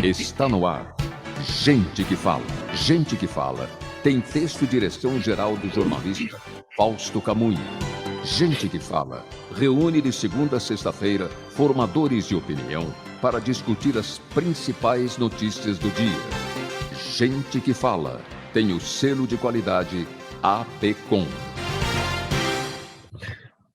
Está no ar. Gente que fala. Gente que fala. Tem texto e direção geral do jornalista Fausto Camunha. Gente que fala. Reúne de segunda a sexta-feira formadores de opinião para discutir as principais notícias do dia. Gente que fala. Tem o selo de qualidade APCOM.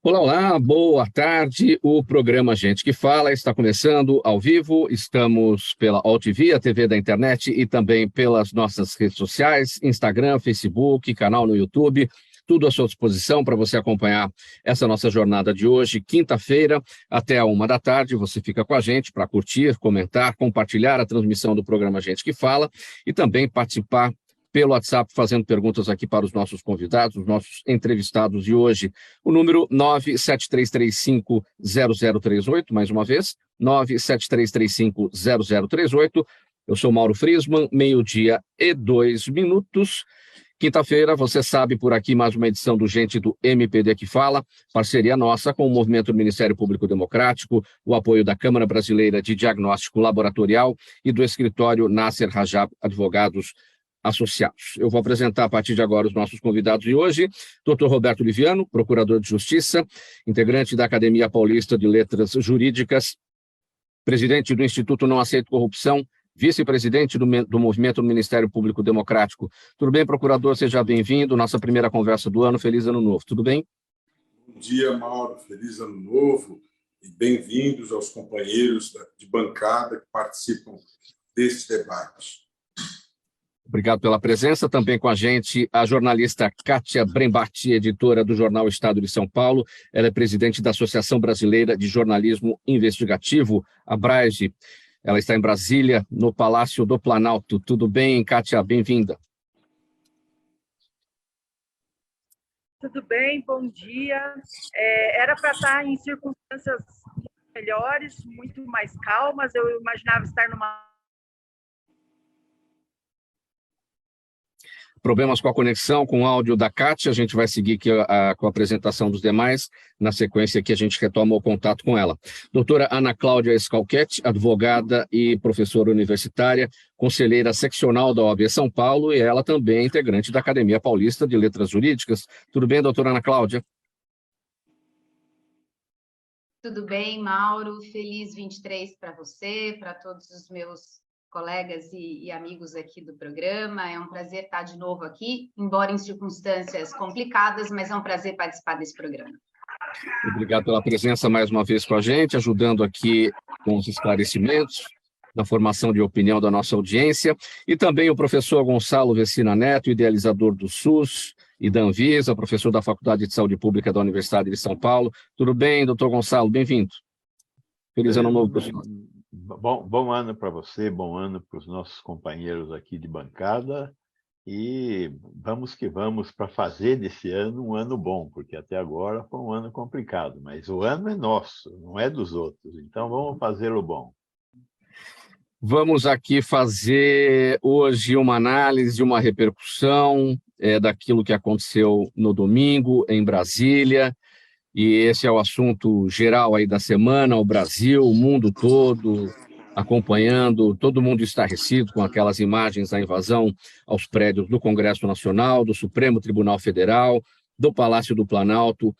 Olá, boa tarde. O programa Gente que Fala está começando ao vivo. Estamos pela AltV, a TV da internet, e também pelas nossas redes sociais, Instagram, Facebook, canal no YouTube. Tudo à sua disposição para você acompanhar essa nossa jornada de hoje, quinta-feira, até a 1 da tarde. Você fica com a gente para curtir, comentar, compartilhar a transmissão do programa Gente que Fala e também participar pelo WhatsApp, fazendo perguntas aqui para os nossos convidados, os nossos entrevistados de hoje. O número 973350038, mais uma vez, 973350038. Eu sou Mauro Friesman, 12:02. Quinta-feira, você sabe, por aqui mais uma edição do Gente do MPD que Fala, parceria nossa com o Movimento do Ministério Público Democrático, o apoio da Câmara Brasileira de Diagnóstico Laboratorial e do escritório Nasser Rajab Advogados Associados. Eu vou apresentar a partir de agora os nossos convidados de hoje. Dr. Roberto Liviano, procurador de Justiça, integrante da Academia Paulista de Letras Jurídicas, presidente do Instituto Não Aceito Corrupção, vice-presidente do Movimento do Ministério Público Democrático. Tudo bem, procurador? Seja bem-vindo. Nossa primeira conversa do ano. Feliz Ano Novo. Tudo bem? Bom dia, Mauro. Feliz Ano Novo e bem-vindos aos companheiros de bancada que participam desse debate. Obrigado pela presença. Também com a gente a jornalista Kátia Brembati, editora do jornal Estado de São Paulo. Ela é presidente da Associação Brasileira de Jornalismo Investigativo, a ABRAGE. Ela está em Brasília, no Palácio do Planalto. Tudo bem, Kátia? Bem-vinda. Tudo bem, bom dia. Era para estar em circunstâncias melhores, muito mais calmas. Eu imaginava estar numa... Problemas com a conexão, com o áudio da Kátia. A gente vai seguir aqui com a apresentação dos demais. Na sequência aqui a gente retoma o contato com ela. Doutora Ana Cláudia Scalchetti, advogada e professora universitária, conselheira seccional da OAB São Paulo, e ela também é integrante da Academia Paulista de Letras Jurídicas. Tudo bem, doutora Ana Cláudia? Tudo bem, Mauro. Feliz 23 para você, para todos os meus colegas e amigos aqui do programa. É um prazer estar de novo aqui, embora em circunstâncias complicadas, mas é um prazer participar desse programa. Obrigado pela presença mais uma vez com a gente, ajudando aqui com os esclarecimentos, na formação de opinião da nossa audiência, e também o professor Gonçalo Vecina Neto, idealizador do SUS e da Anvisa, professor da Faculdade de Saúde Pública da Universidade de São Paulo. Tudo bem, doutor Gonçalo? Bem-vindo. Feliz Ano Novo, professor. Bom ano para você, bom ano para os nossos companheiros aqui de bancada, e vamos que vamos para fazer desse ano um ano bom, porque até agora foi um ano complicado, mas o ano é nosso, não é dos outros, então vamos fazê-lo bom. Vamos aqui fazer hoje uma análise, uma repercussão daquilo que aconteceu no domingo em Brasília. E esse é o assunto geral aí da semana, o Brasil, o mundo todo acompanhando, todo mundo estarrecido com aquelas imagens da invasão aos prédios do Congresso Nacional, do Supremo Tribunal Federal, do Palácio do Planalto,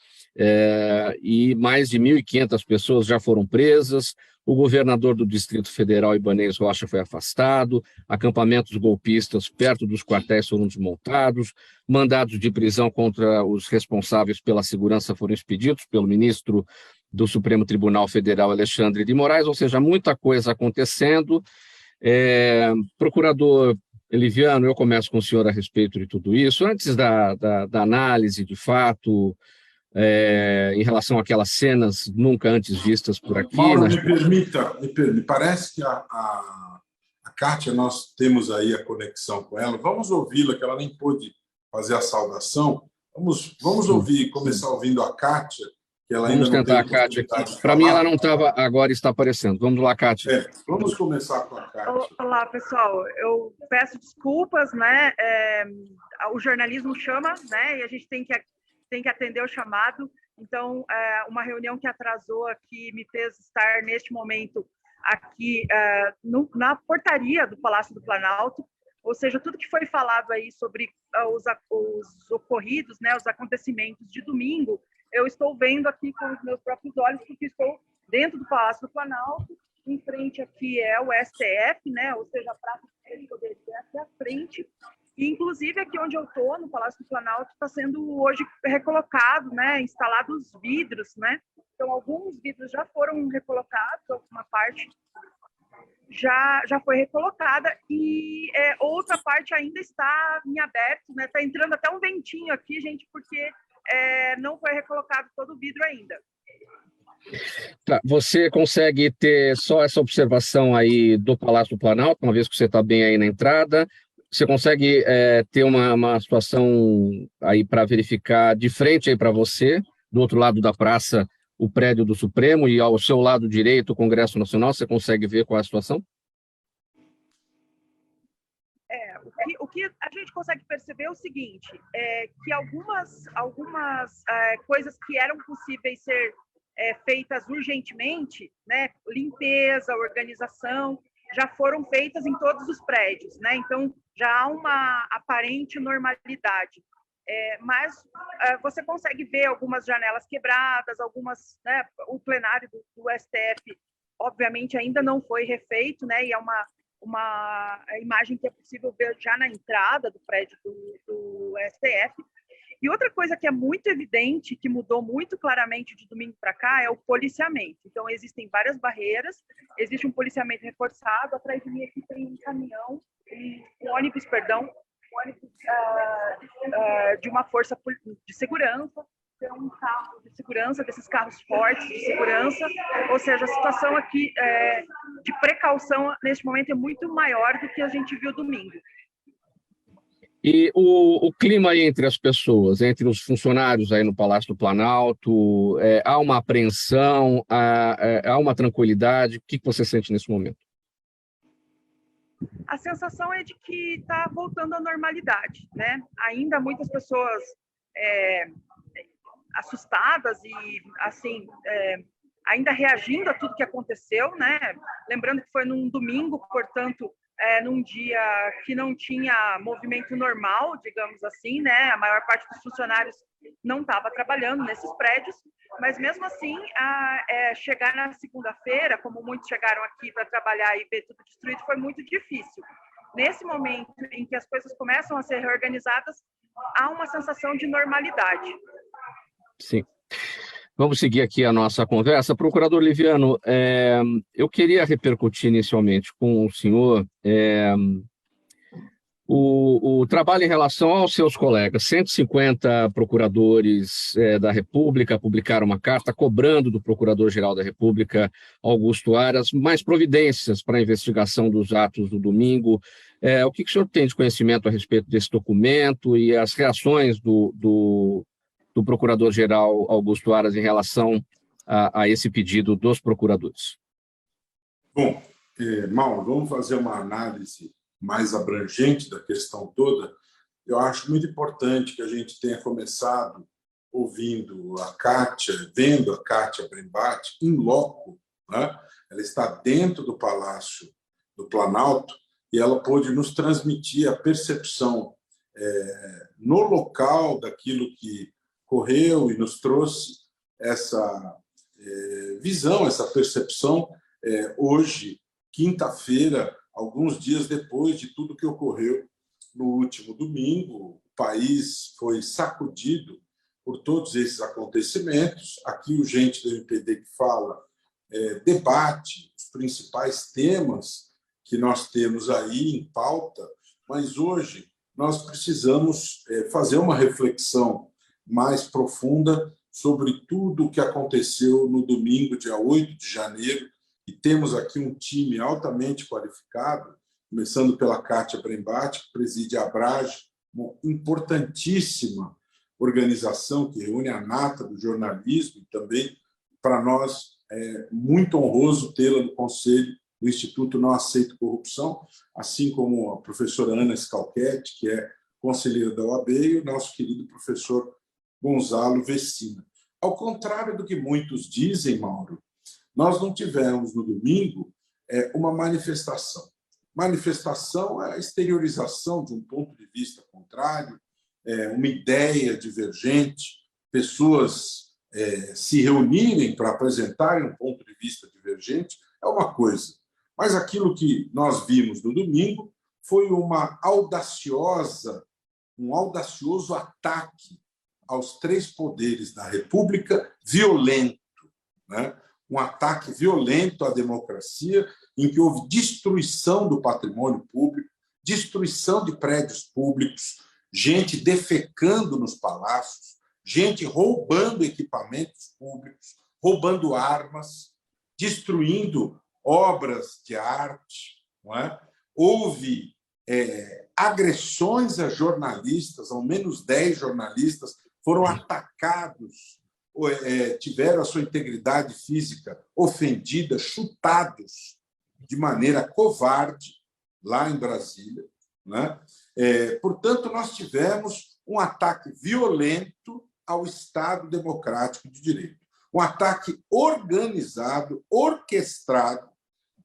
e mais de 1.500 pessoas já foram presas. O governador do Distrito Federal, Ibanez Rocha, foi afastado, acampamentos golpistas perto dos quartéis foram desmontados, mandados de prisão contra os responsáveis pela segurança foram expedidos pelo ministro do Supremo Tribunal Federal, Alexandre de Moraes, ou seja, muita coisa acontecendo. Procurador Liviano, eu começo com o senhor a respeito de tudo isso. Antes da análise, de fato, em relação àquelas cenas nunca antes vistas por aqui. Mauro, me parece que a Kátia, nós temos aí a conexão com ela. Vamos ouvi-la, que ela nem pôde fazer a saudação. Vamos ouvir, começar ouvindo a Kátia, que ela ainda não tentar a Kátia aqui. Para mim, ela não estava, agora está aparecendo. Vamos lá, Kátia. Vamos começar com a Kátia. Olá, pessoal. Eu peço desculpas, né? O jornalismo chama, né? E a gente tem que atender o chamado. Então, uma reunião que atrasou aqui me fez estar, neste momento, aqui na portaria do Palácio do Planalto, ou seja, tudo que foi falado aí sobre os ocorridos, né, os acontecimentos de domingo, eu estou vendo aqui com os meus próprios olhos, porque estou dentro do Palácio do Planalto, em frente aqui é o STF, né, ou seja, a Praça do Poder aqui à frente, e inclusive aqui onde eu estou, no Palácio do Planalto, está sendo hoje recolocado, né, instalados vidros, né, então alguns vidros já foram recolocados, alguma parte já foi recolocada e outra parte ainda está em aberto, né? Está entrando até um ventinho aqui, gente, porque não foi recolocado todo o vidro ainda. Tá, você consegue ter só essa observação aí do Palácio do Planalto, uma vez que você está bem aí na entrada? Você consegue ter uma situação aí para verificar de frente aí para você, do outro lado da praça, o prédio do Supremo, e ao seu lado direito o Congresso Nacional? Você consegue ver qual é a situação? O que a gente consegue perceber é o seguinte, que algumas coisas que eram possíveis ser feitas urgentemente, né, limpeza, organização, já foram feitas em todos os prédios, né? Então já há uma aparente normalidade. Mas você consegue ver algumas janelas quebradas, algumas, né, o plenário do STF, obviamente, ainda não foi refeito, né, e é uma imagem que é possível ver já na entrada do prédio do STF. E outra coisa que é muito evidente, que mudou muito claramente de domingo para cá, é o policiamento. Então, existem várias barreiras, existe um policiamento reforçado, atrás de mim aqui tem um caminhão, um ônibus de uma força de segurança, tem um carro de segurança, desses carros fortes de segurança, ou seja, a situação aqui de precaução neste momento é muito maior do que a gente viu domingo. E o clima aí entre as pessoas, entre os funcionários aí no Palácio do Planalto, há uma apreensão, há uma tranquilidade? O que você sente nesse momento? A sensação é de que está voltando à normalidade, né? Ainda muitas pessoas assustadas e, assim, ainda reagindo a tudo que aconteceu, né? Lembrando que foi num domingo, portanto, num dia que não tinha movimento normal, digamos assim, né? A maior parte dos funcionários não estava trabalhando nesses prédios, mas mesmo assim, chegar na segunda-feira, como muitos chegaram aqui para trabalhar e ver tudo destruído, foi muito difícil. Nesse momento em que as coisas começam a ser reorganizadas, há uma sensação de normalidade. Sim. Vamos seguir aqui a nossa conversa. Procurador Liviano, eu queria repercutir inicialmente com o senhor o trabalho em relação aos seus colegas. 150 procuradores da República publicaram uma carta cobrando do Procurador-Geral da República, Augusto Aras, mais providências para a investigação dos atos do domingo. O que o senhor tem de conhecimento a respeito desse documento e as reações do Procurador-Geral Augusto Aras em relação a esse pedido dos procuradores? Bom, Mauro, vamos fazer uma análise mais abrangente da questão toda. Eu acho muito importante que a gente tenha começado ouvindo a Kátia, vendo a Kátia Brembati em loco, né? Ela está dentro do Palácio do Planalto e ela pôde nos transmitir a percepção no local daquilo que correu e nos trouxe essa visão, essa percepção hoje, quinta-feira, alguns dias depois de tudo que ocorreu no último domingo. O país foi sacudido por todos esses acontecimentos. Aqui o Gente do MPD que fala debate os principais temas que nós temos aí em pauta, mas hoje nós precisamos fazer uma reflexão mais profunda sobre tudo o que aconteceu no domingo, dia 8 de janeiro, e temos aqui um time altamente qualificado, começando pela Kátia Brembati, que preside a Abrage, uma importantíssima organização que reúne a nata do jornalismo, e também, para nós, é muito honroso tê-la no Conselho do Instituto Não Aceito Corrupção, assim como a professora Ana Scalchetti, que é conselheira da OAB, e o nosso querido professor Gonzalo Vecina. Ao contrário do que muitos dizem, Mauro, nós não tivemos no domingo uma manifestação. Manifestação é a exteriorização de um ponto de vista contrário, uma ideia divergente, pessoas se reunirem para apresentarem um ponto de vista divergente, é uma coisa. Mas aquilo que nós vimos no domingo foi um audacioso ataque aos três poderes da República, violento, né? Um ataque violento à democracia, em que houve destruição do patrimônio público, destruição de prédios públicos, gente defecando nos palácios, gente roubando equipamentos públicos, roubando armas, destruindo obras de arte, não é? Houve agressões a jornalistas, ao menos 10 jornalistas foram atacados, tiveram a sua integridade física ofendida, chutados de maneira covarde lá em Brasília, né? Portanto, nós tivemos um ataque violento ao Estado democrático de direito, um ataque organizado, orquestrado,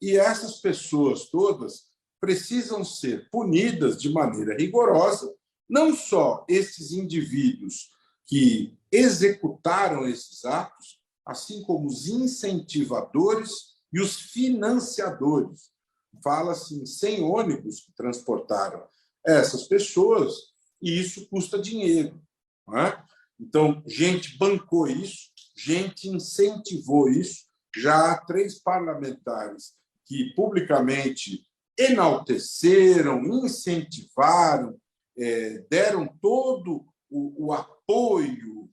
e essas pessoas todas precisam ser punidas de maneira rigorosa, não só esses indivíduos que executaram esses atos, assim como os incentivadores e os financiadores. Fala-se em 100 ônibus que transportaram essas pessoas, e isso custa dinheiro, não é? Então, gente bancou isso, gente incentivou isso. Já há 3 parlamentares que publicamente enalteceram, incentivaram, deram todo o apoio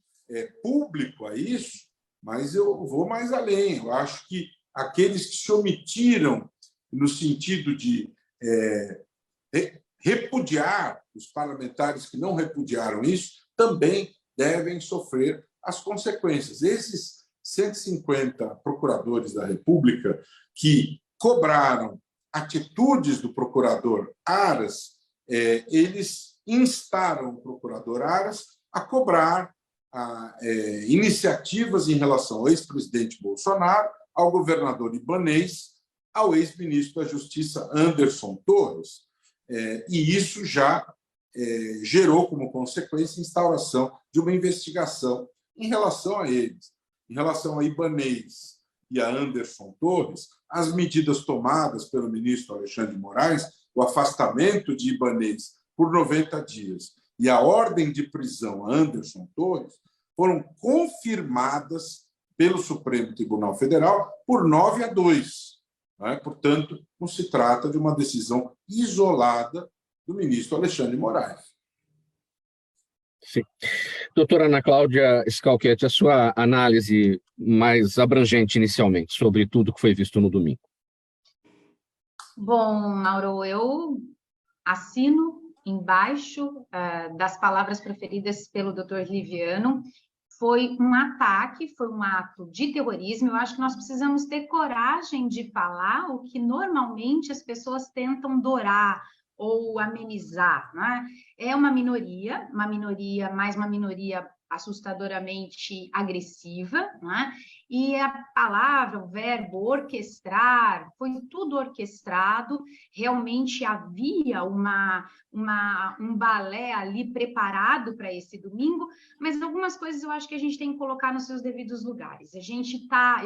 público a isso, mas eu vou mais além. Eu acho que aqueles que se omitiram no sentido de repudiar, os parlamentares que não repudiaram isso, também devem sofrer as consequências. Esses 150 procuradores da República que cobraram atitudes do procurador Aras, eles instaram o procurador Aras a cobrar iniciativas em relação ao ex-presidente Bolsonaro, ao governador Ibanez, ao ex-ministro da Justiça Anderson Torres. E isso já gerou como consequência a instauração de uma investigação em relação a eles. Em relação a Ibanez e a Anderson Torres, as medidas tomadas pelo ministro Alexandre de Moraes, o afastamento de Ibanez por 90 dias e a ordem de prisão a Anderson Torres, foram confirmadas pelo Supremo Tribunal Federal por 9-2. Né? Portanto, não se trata de uma decisão isolada do ministro Alexandre de Moraes. Sim. Doutora Ana Cláudia Schalchetti, a sua análise mais abrangente inicialmente sobre tudo que foi visto no domingo. Bom, Mauro, eu assino embaixo das palavras preferidas pelo doutor Liviano. Foi um ataque, foi um ato de terrorismo. Eu acho que nós precisamos ter coragem de falar o que normalmente as pessoas tentam dourar ou amenizar, né? É uma minoria, mas uma minoria assustadoramente agressiva, né? E a palavra, o verbo orquestrar, foi tudo orquestrado, realmente havia um balé ali preparado para esse domingo, mas algumas coisas eu acho que a gente tem que colocar nos seus devidos lugares. A gente está,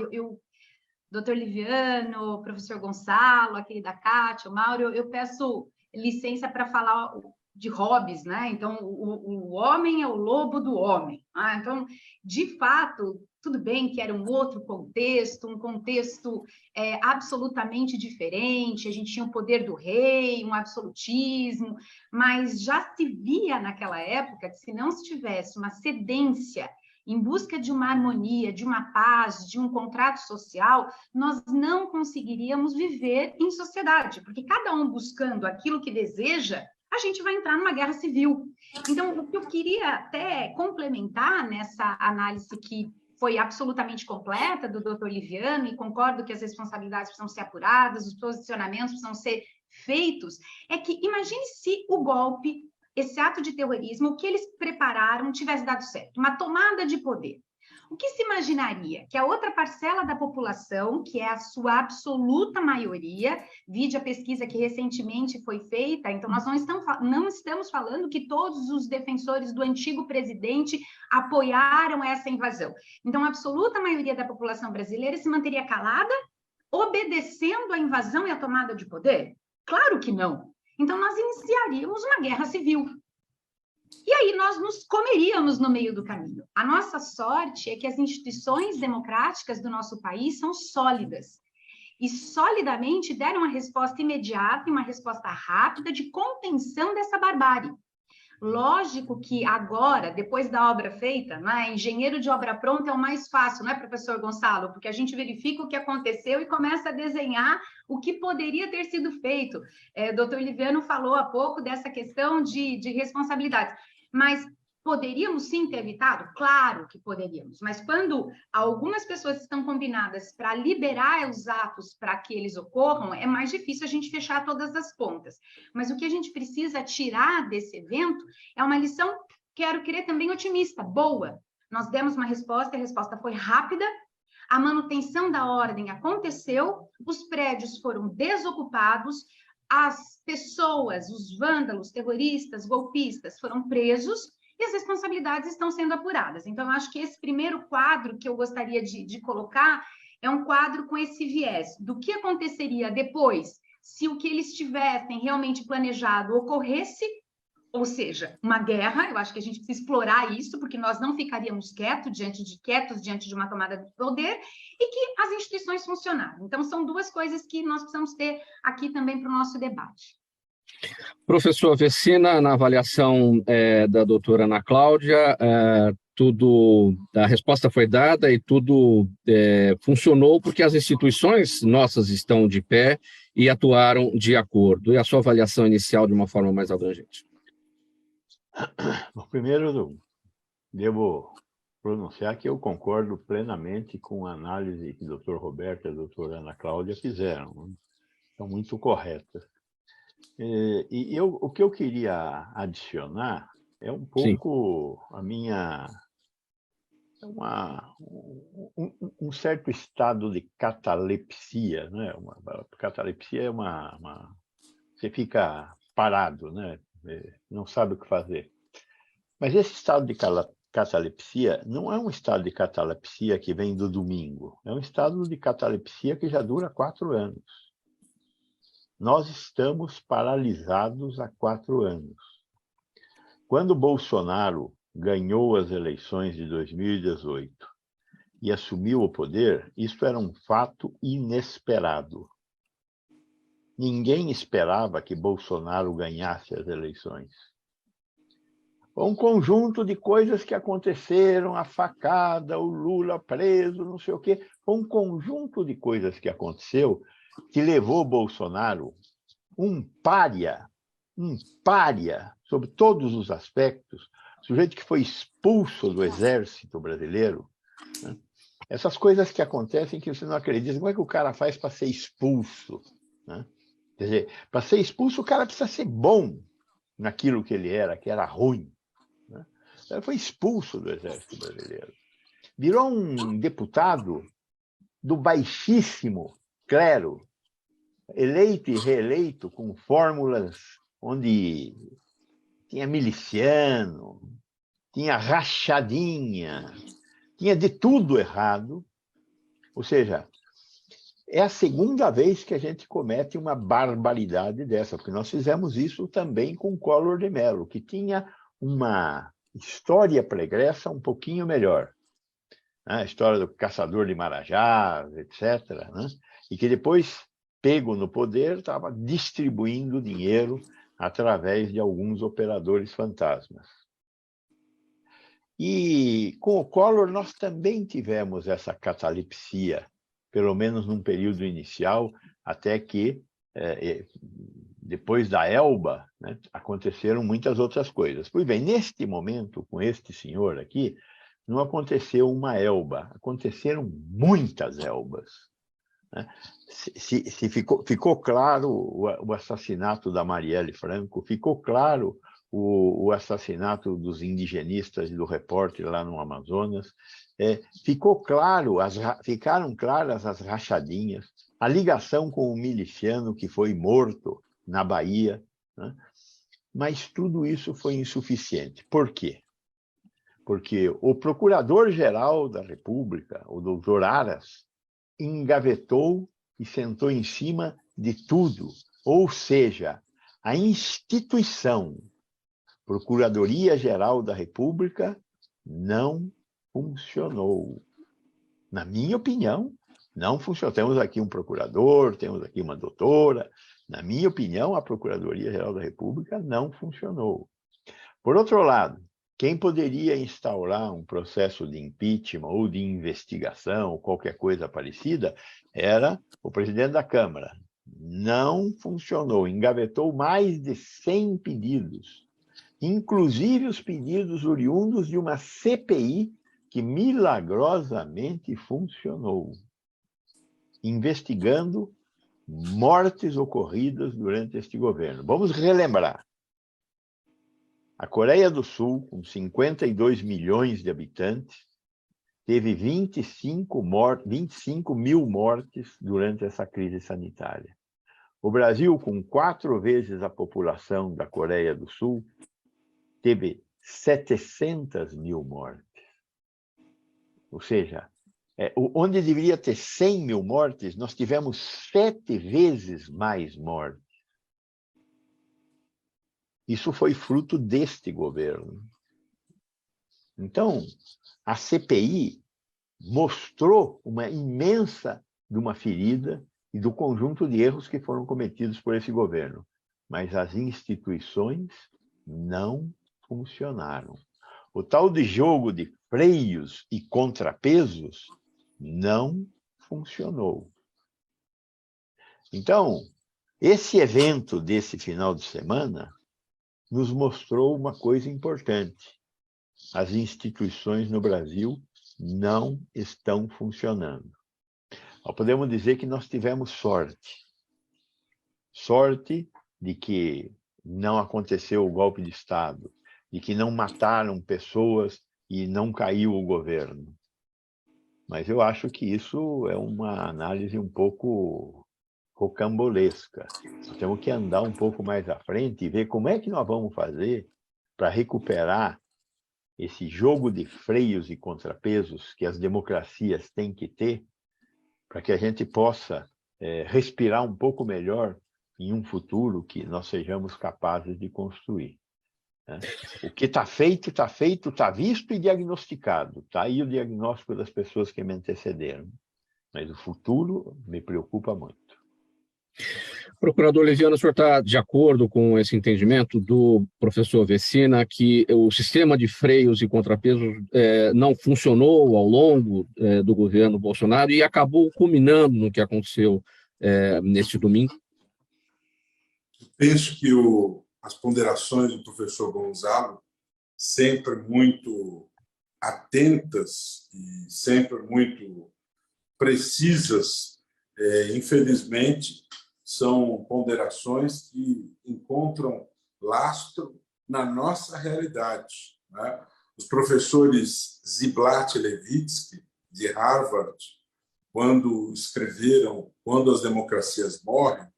doutor Liviano, professor Gonçalo, aquele da Cátia, o Mauro, eu peço licença para falar de hobbies, né? Então, o homem é o lobo do homem. Ah, então, de fato, tudo bem que era um outro contexto, um contexto absolutamente diferente, a gente tinha o poder do rei, um absolutismo, mas já se via naquela época que se não se tivesse uma cedência em busca de uma harmonia, de uma paz, de um contrato social, nós não conseguiríamos viver em sociedade, porque cada um buscando aquilo que deseja, a gente vai entrar numa guerra civil. Então, o que eu queria até complementar nessa análise que foi absolutamente completa do doutor Liviano, e concordo que as responsabilidades precisam ser apuradas, os posicionamentos precisam ser feitos, é que imagine se o golpe, esse ato de terrorismo, o que eles prepararam tivesse dado certo, uma tomada de poder. O que se imaginaria? Que a outra parcela da população, que é a sua absoluta maioria, vide a pesquisa que recentemente foi feita, então nós não estamos falando que todos os defensores do antigo presidente apoiaram essa invasão. Então, a absoluta maioria da população brasileira se manteria calada, obedecendo à invasão e à tomada de poder? Claro que não. Então, nós iniciaríamos uma guerra civil. E aí nós nos comeríamos no meio do caminho. A nossa sorte é que as instituições democráticas do nosso país são sólidas. E solidamente deram uma resposta imediata e uma resposta rápida de contenção dessa barbárie. Lógico que agora, depois da obra feita, né, engenheiro de obra pronta é o mais fácil, não é, professor Gonçalo? Porque a gente verifica o que aconteceu e começa a desenhar o que poderia ter sido feito. Doutor Liviano falou há pouco dessa questão de responsabilidades, mas poderíamos sim ter evitado? Claro que poderíamos, mas quando algumas pessoas estão combinadas para liberar os atos para que eles ocorram, é mais difícil a gente fechar todas as pontas. Mas o que a gente precisa tirar desse evento é uma lição, quero crer também otimista, boa. Nós demos uma resposta, a resposta foi rápida, a manutenção da ordem aconteceu, os prédios foram desocupados, as pessoas, os vândalos, terroristas, golpistas foram presos, e as responsabilidades estão sendo apuradas. Então, eu acho que esse primeiro quadro que eu gostaria de colocar é um quadro com esse viés do que aconteceria depois se o que eles tivessem realmente planejado ocorresse, ou seja, uma guerra. Eu acho que a gente precisa explorar isso, porque nós não ficaríamos quietos diante de uma tomada de poder, e que as instituições funcionaram. Então, são duas coisas que nós precisamos ter aqui também para o nosso debate. Professor Vecina, na avaliação da doutora Ana Cláudia, a resposta foi dada e tudo funcionou porque as instituições nossas estão de pé e atuaram de acordo. E a sua avaliação inicial de uma forma mais abrangente? Bom, primeiro, devo pronunciar que eu concordo plenamente com a análise que o doutor Roberto e a doutora Ana Cláudia fizeram, né? São muito corretas. O que eu queria adicionar é um pouco a minha... um certo estado de catalepsia, né? Catalepsia é você fica parado, né? Não sabe o que fazer. Mas esse estado de catalepsia não é um estado de catalepsia que vem do domingo. É um estado de catalepsia que já dura 4 anos. Nós estamos paralisados há 4 anos. Quando Bolsonaro ganhou as eleições de 2018 e assumiu o poder, isso era um fato inesperado. Ninguém esperava que Bolsonaro ganhasse as eleições. Um conjunto de coisas que aconteceram, a facada, o Lula preso, não sei o quê. Um conjunto de coisas que aconteceu que levou Bolsonaro, um pária sobre todos os aspectos, sujeito que foi expulso do exército brasileiro, né? Essas coisas que acontecem que você não acredita. Como é que o cara faz para ser expulso, né? Quer dizer, para ser expulso, o cara precisa ser bom naquilo que era ruim, né? Ele foi expulso do exército brasileiro. Virou um deputado do baixíssimo clero, eleito e reeleito com fórmulas onde tinha miliciano, tinha rachadinha, tinha de tudo errado. Ou seja, é a segunda vez que a gente comete uma barbaridade dessa, porque nós fizemos isso também com Collor de Mello, que tinha uma história pregressa um pouquinho melhor. A história do caçador de marajás, etc., né? E que depois, pego no poder, estava distribuindo dinheiro através de alguns operadores fantasmas. E com o Collor nós também tivemos essa catalepsia, pelo menos num período inicial, até que, depois da Elba, né, aconteceram muitas outras coisas. Pois bem, neste momento, com este senhor aqui, não aconteceu uma Elba, aconteceram muitas Elbas, né? Ficou claro o assassinato da Marielle Franco, ficou claro o assassinato dos indigenistas e do repórter lá no Amazonas. Ficaram claras as rachadinhas, a ligação com o miliciano que foi morto na Bahia, né? Mas tudo isso foi insuficiente. Por quê? Porque o Procurador-Geral da República, o doutor Aras, engavetou e sentou em cima de tudo. Ou seja, a instituição Procuradoria-Geral da República não funcionou. Na minha opinião, não funcionou. Temos aqui um procurador, temos aqui uma doutora. Na minha opinião, a Procuradoria-Geral da República não funcionou. Por outro lado, quem poderia instaurar um processo de impeachment ou de investigação, ou qualquer coisa parecida, era o presidente da Câmara. Não funcionou, engavetou mais de 100 pedidos, inclusive os pedidos oriundos de uma CPI que milagrosamente funcionou, investigando mortes ocorridas durante este governo. Vamos relembrar. A Coreia do Sul, com 52 milhões de habitantes, teve 25 mil mortes durante essa crise sanitária. O Brasil, com 4 vezes a população da Coreia do Sul, teve 700 mil mortes. Ou seja, onde deveria ter 100 mil mortes, nós tivemos 7 vezes mais mortes. Isso foi fruto deste governo. Então, a CPI mostrou uma imensa de uma ferida e do conjunto de erros que foram cometidos por esse governo. Mas as instituições não funcionaram. O tal de jogo de freios e contrapesos não funcionou. Então, esse evento desse final de semana nos mostrou uma coisa importante. As instituições no Brasil não estão funcionando. Nós podemos dizer que nós tivemos sorte. Sorte de que não aconteceu o golpe de Estado, de que não mataram pessoas e não caiu o governo. Mas eu acho que isso é uma análise um pouco rocambolesca. Nós temos que andar um pouco mais à frente e ver como é que nós vamos fazer para recuperar esse jogo de freios e contrapesos que as democracias têm que ter, para que a gente possa respirar um pouco melhor em um futuro que nós sejamos capazes de construir. Né? O que está feito, está visto e diagnosticado. Está aí o diagnóstico das pessoas que me antecederam. Mas o futuro me preocupa muito. Procurador Leviano, o senhor está de acordo com esse entendimento do professor Vecina, que o sistema de freios e contrapesos não funcionou ao longo do governo Bolsonaro e acabou culminando no que aconteceu neste domingo? Penso que as ponderações do professor Gonzalo, sempre muito atentas e sempre muito precisas, infelizmente, são ponderações que encontram lastro na nossa realidade. Né? Os professores Ziblatt e Levitsky, de Harvard, quando escreveram Quando as Democracias Morrem,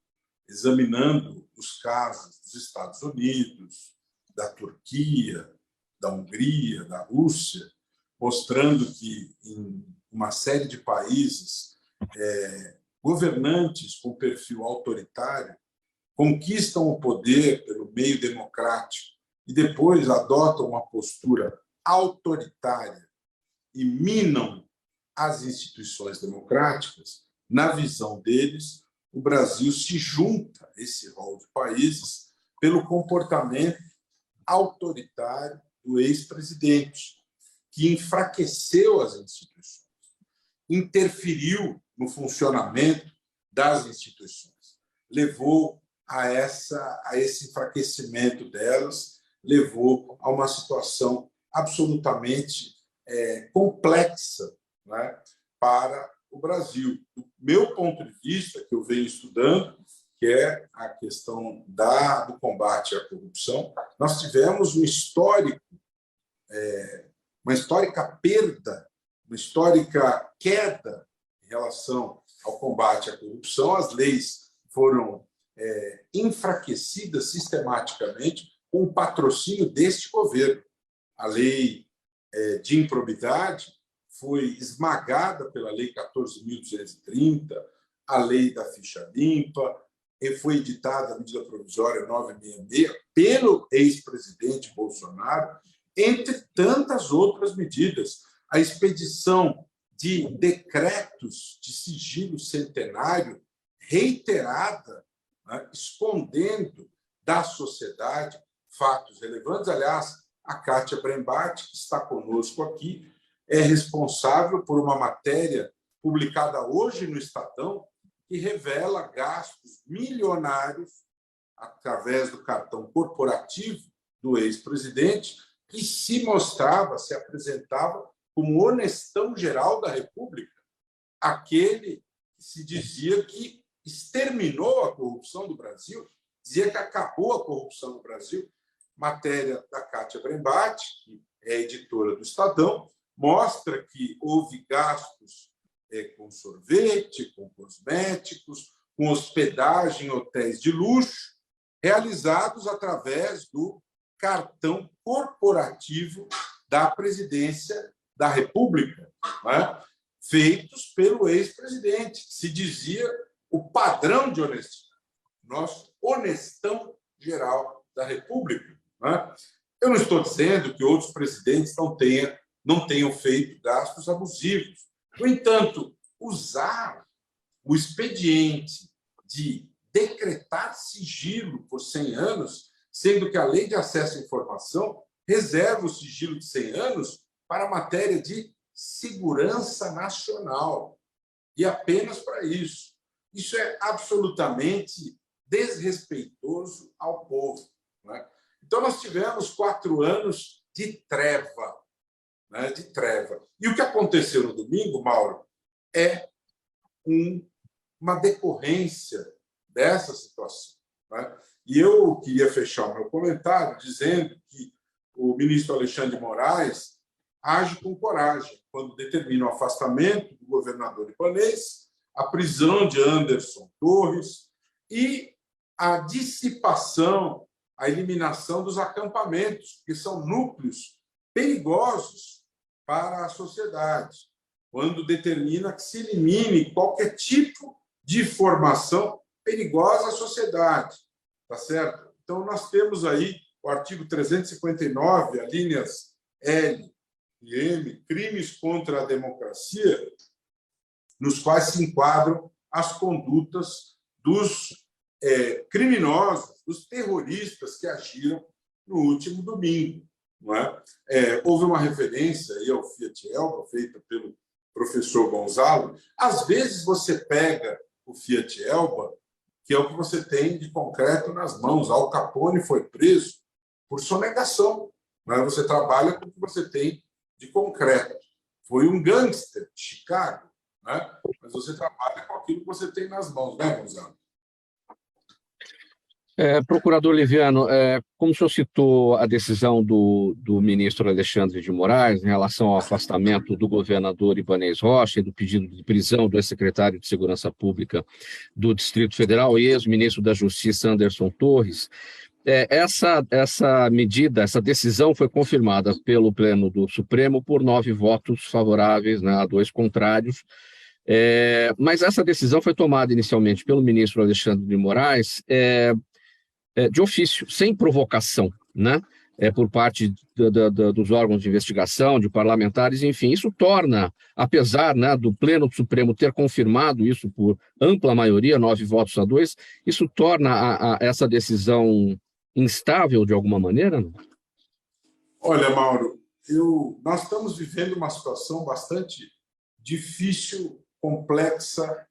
examinando os casos dos Estados Unidos, da Turquia, da Hungria, da Rússia, mostrando que em uma série de países governantes com perfil autoritário conquistam o poder pelo meio democrático e depois adotam uma postura autoritária e minam as instituições democráticas, na visão deles, o Brasil se junta a esse rol de países pelo comportamento autoritário do ex-presidente, que enfraqueceu as instituições, interferiu no funcionamento das instituições, levou a esse enfraquecimento delas, levou a uma situação absolutamente complexa, né, para o Brasil. Do meu ponto de vista, que eu venho estudando, que é a questão do combate à corrupção. Nós tivemos uma histórica perda, uma histórica queda em relação ao combate à corrupção. As leis foram enfraquecidas sistematicamente com o patrocínio deste governo. A lei de improbidade foi esmagada pela Lei 14.230, a Lei da Ficha Limpa, e foi editada a medida provisória 966 pelo ex-presidente Bolsonaro, entre tantas outras medidas. A expedição de decretos de sigilo centenário reiterada, né, escondendo da sociedade fatos relevantes. Aliás, a Kátia Brembati, que está conosco aqui, é responsável por uma matéria publicada hoje no Estadão, que revela gastos milionários através do cartão corporativo do ex-presidente, que se apresentava como honestão geral da República, aquele que se dizia que exterminou a corrupção do Brasil, dizia que acabou a corrupção no Brasil. Matéria da Kátia Brembati, que é editora do Estadão, mostra que houve gastos com sorvete, com cosméticos, com hospedagem em hotéis de luxo, realizados através do cartão corporativo da Presidência da República, né? Feitos pelo ex-presidente, que se dizia o padrão de honestidade, nosso honestão geral da República, né? Eu não estou dizendo que outros presidentes não tenham feito gastos abusivos. No entanto, usar o expediente de decretar sigilo por 100 anos, sendo que a Lei de Acesso à Informação reserva o sigilo de 100 anos para a matéria de segurança nacional, e apenas para isso. Isso é absolutamente desrespeitoso ao povo, né? Então, nós tivemos 4 anos de treva, né? De treva. E o que aconteceu no domingo, Mauro, é uma decorrência dessa situação, né? E eu queria fechar o meu comentário dizendo que o ministro Alexandre de Moraes age com coragem quando determina o afastamento do governador ibanez, a prisão de Anderson Torres e a dissipação, a eliminação dos acampamentos, que são núcleos perigosos para a sociedade, quando determina que se elimine qualquer tipo de formação perigosa à sociedade, tá certo? Então, nós temos aí o artigo 359, alíneas L e M, crimes contra a democracia, nos quais se enquadram as condutas dos criminosos, dos terroristas que agiram no último domingo, não é? Houve uma referência aí ao Fiat Elba, feita pelo professor Gonzalo. Às vezes você pega o Fiat Elba, que é o que você tem de concreto nas mãos. Al Capone foi preso por sonegação, não é? Você trabalha com o que você tem de concreto. Foi um gangster de Chicago, né? Mas você trabalha com aquilo que você tem nas mãos, né, Gonzalo? Procurador Liviano, como o senhor citou a decisão do ministro Alexandre de Moraes em relação ao afastamento do governador Ibanez Rocha e do pedido de prisão do ex-secretário de Segurança Pública do Distrito Federal e ex-ministro da Justiça Anderson Torres, essa medida, essa decisão foi confirmada pelo Pleno do Supremo por 9 votos favoráveis, né, a 2 contrários. Mas essa decisão foi tomada inicialmente pelo ministro Alexandre de Moraes de ofício, sem provocação, né? Por parte dos órgãos de investigação, de parlamentares, enfim. Isso torna, apesar, né, do Pleno do Supremo ter confirmado isso por ampla maioria, 9 votos a 2, isso torna essa decisão instável de alguma maneira? Não? Olha, Mauro, nós estamos vivendo uma situação bastante difícil, complexa,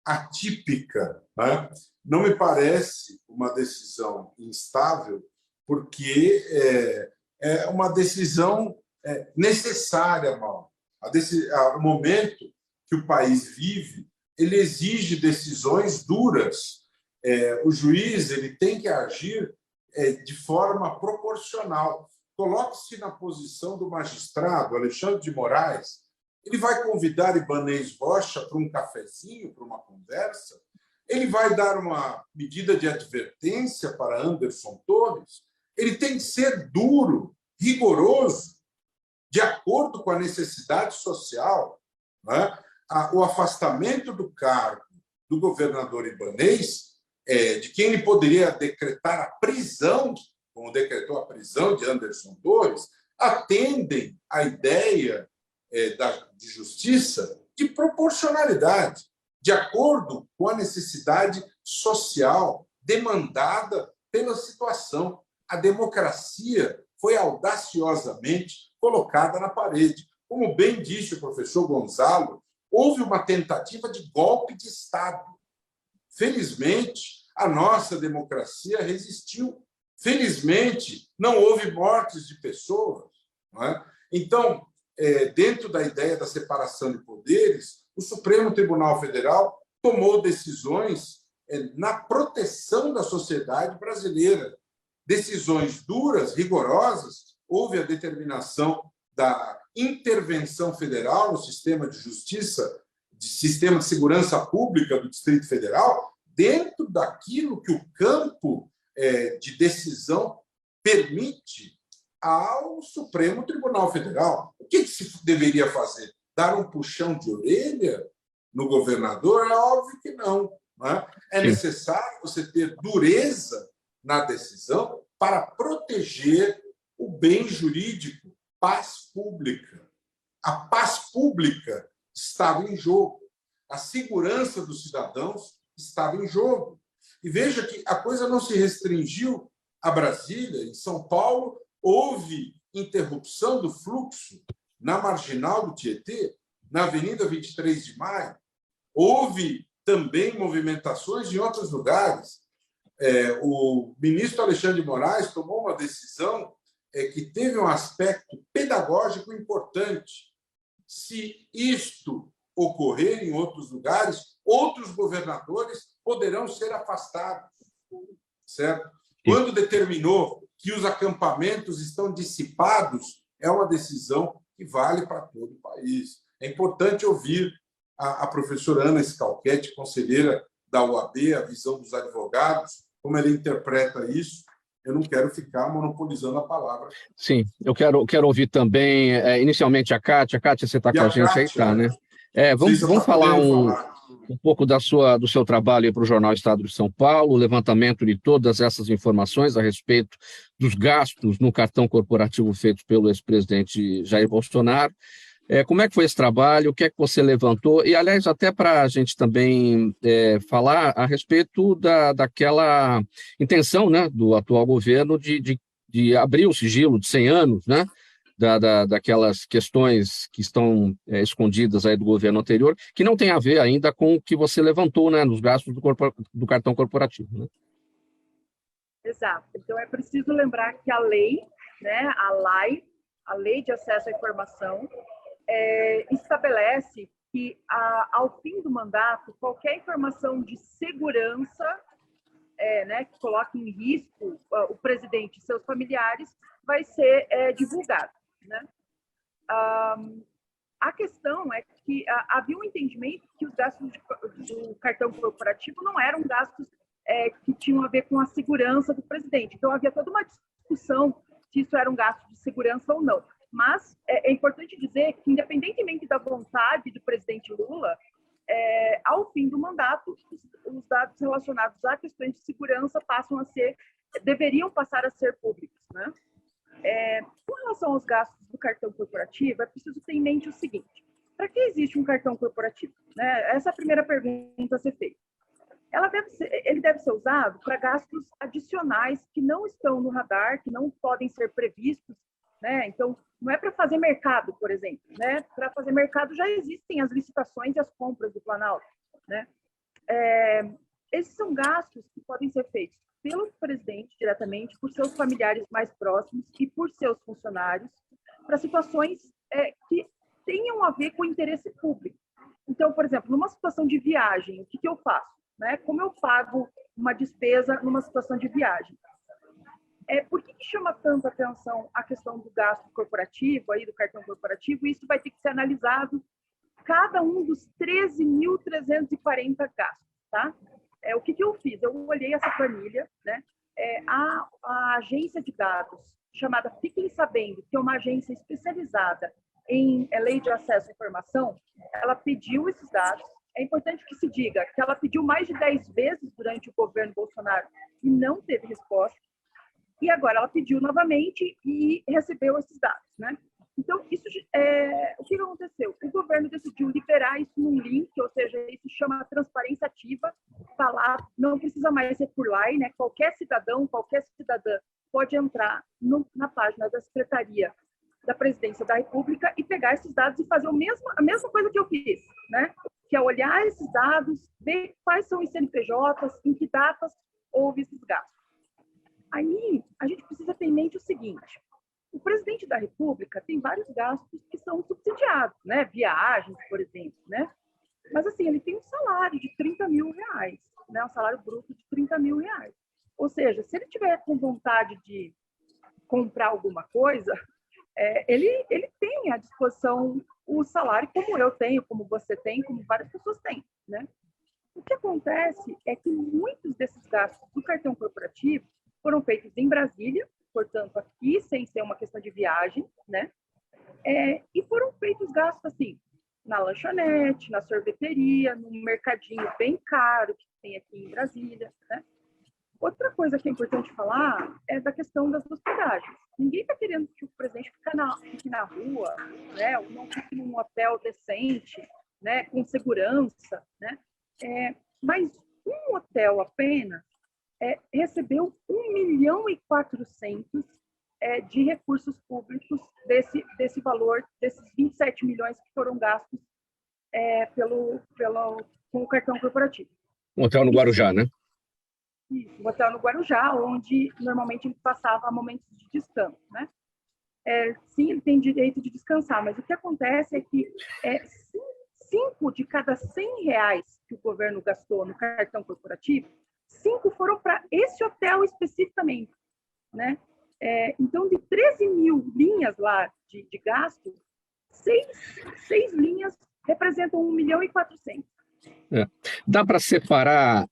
atípica, né? Não me parece uma decisão instável, porque é uma decisão necessária, Mauro. O momento que o país vive, ele exige decisões duras. O juiz ele tem que agir de forma proporcional. Coloque-se na posição do magistrado Alexandre de Moraes. Ele vai convidar Ibanez Rocha para um cafezinho, para uma conversa? Ele vai dar uma medida de advertência para Anderson Torres? Ele tem que ser duro, rigoroso, de acordo com a necessidade social, né? O afastamento do cargo do governador Ibanez, de quem ele poderia decretar a prisão, como decretou a prisão de Anderson Torres, atendem à ideia de justiça de proporcionalidade, de acordo com a necessidade social demandada pela situação. A democracia foi audaciosamente colocada na parede. Como bem disse o professor Gonzalo, houve uma tentativa de golpe de Estado. Felizmente, a nossa democracia resistiu. Felizmente, não houve mortes de pessoas. Não é? Então, dentro da ideia da separação de poderes, o Supremo Tribunal Federal tomou decisões na proteção da sociedade brasileira. Decisões duras, rigorosas. Houve a determinação da intervenção federal no sistema de justiça, sistema de segurança pública do Distrito Federal, dentro daquilo que o campo de decisão permite ao Supremo Tribunal Federal. O que se deveria fazer? Dar um puxão de orelha no governador? É óbvio que não. É necessário você ter dureza na decisão para proteger o bem jurídico, paz pública. A paz pública estava em jogo. A segurança dos cidadãos estava em jogo. E veja que a coisa não se restringiu a Brasília. Em São Paulo, houve interrupção do fluxo na Marginal do Tietê, na Avenida 23 de Maio. Houve também movimentações em outros lugares. O ministro Alexandre de Moraes tomou uma decisão que teve um aspecto pedagógico importante. Se isto ocorrer em outros lugares, outros governadores poderão ser afastados, certo? Quando determinou que os acampamentos estão dissipados, é uma decisão que vale para todo o país. É importante ouvir a professora Ana Scalchetti, conselheira da UAB, a visão dos advogados, como ela interpreta isso. Eu não quero ficar monopolizando a palavra. Sim, eu quero ouvir também, inicialmente, a Kátia. Kátia, você está com a gente aí, tá, né? Vamos falar um pouco do seu trabalho para o Jornal Estado de São Paulo, o levantamento de todas essas informações a respeito dos gastos no cartão corporativo feitos pelo ex-presidente Jair Bolsonaro. Como é que foi esse trabalho? O que é que você levantou? E, aliás, até para a gente também falar a respeito daquela intenção, né, do atual governo de abrir o sigilo de 100 anos, né, daquelas questões que estão escondidas aí do governo anterior, que não tem a ver ainda com o que você levantou, né, nos gastos do cartão corporativo. Né? Exato. Então, é preciso lembrar que a lei, né, a Lei de Acesso à Informação, estabelece que, ao fim do mandato, qualquer informação de segurança né, que coloque em risco o presidente e seus familiares vai ser divulgada. Né? A questão é que havia um entendimento que os gastos do cartão corporativo não eram gastos que tinham a ver com a segurança do presidente. Então, havia toda uma discussão se isso era um gasto de segurança ou não. Mas é importante dizer que, independentemente da vontade do presidente Lula, ao fim do mandato, os dados relacionados a questões de segurança deveriam passar a ser públicos. Né? Com relação aos gastos do cartão corporativo, é preciso ter em mente o seguinte: para que existe um cartão corporativo? Né? Essa é a primeira pergunta a ser feita. Ele deve ser usado para gastos adicionais que não estão no radar, que não podem ser previstos. Né? Então, não é para fazer mercado, por exemplo. Né? Para fazer mercado já existem as licitações e as compras do Planalto. Né? Esses são gastos que podem ser feitos pelo presidente diretamente, por seus familiares mais próximos e por seus funcionários, para situações que tenham a ver com o interesse público. Então, por exemplo, numa situação de viagem, o que eu faço? Né? Como eu pago uma despesa numa situação de viagem. Por que chama tanta atenção a questão do gasto corporativo, aí do cartão corporativo? Isso vai ter que ser analisado cada um dos 13.340 gastos, tá? O que eu fiz? Eu olhei essa planilha, né? A agência de dados, chamada Fiquem Sabendo, que é uma agência especializada em lei de acesso à informação, ela pediu esses dados. É importante que se diga que ela pediu mais de 10 vezes durante o governo Bolsonaro e não teve resposta. E agora ela pediu novamente e recebeu esses dados, né? Então, o que aconteceu? O governo decidiu liberar isso num link, ou seja, isso chama transparência ativa, está lá, não precisa mais ser por lá, né? Qualquer cidadão, qualquer cidadã pode entrar na página da Secretaria da Presidência da República e pegar esses dados e fazer a mesma coisa que eu fiz, né? Que é olhar esses dados, ver quais são os CNPJs, em que datas houve esses gastos. Aí, a gente precisa ter em mente o seguinte: o presidente da República tem vários gastos que são subsidiados, né? Viagens, por exemplo, né? Mas, assim, ele tem um salário de R$30 mil, né? Um salário bruto de R$30 mil. Ou seja, se ele tiver com vontade de comprar alguma coisa, ele tem à disposição o salário, como eu tenho, como você tem, como várias pessoas têm, né? O que acontece é que muitos desses gastos do cartão corporativo foram feitos em Brasília, portanto, aqui, sem ser uma questão de viagem, né? E foram feitos gastos, assim, na lanchonete, na sorveteria, num mercadinho bem caro que tem aqui em Brasília, né? Outra coisa que é importante falar é da questão das hospedagens. Ninguém está querendo que o presidente fique na rua, né? Ou não fique num hotel decente, né? Com segurança, né? Mas um hotel apenas recebeu 1.400.000 de recursos públicos desse valor, desses 27 milhões que foram gastos com o cartão corporativo. Um hotel no Guarujá, né? Isso, um hotel no Guarujá, onde normalmente ele passava momentos de descanso, né? Sim, ele tem direito de descansar, mas o que acontece é que 5 de cada 100 reais que o governo gastou no cartão corporativo, 5 foram para esse hotel especificamente, né? Então, de 13 mil linhas lá de gasto, 6 linhas representam 1.400.000. Dá para separar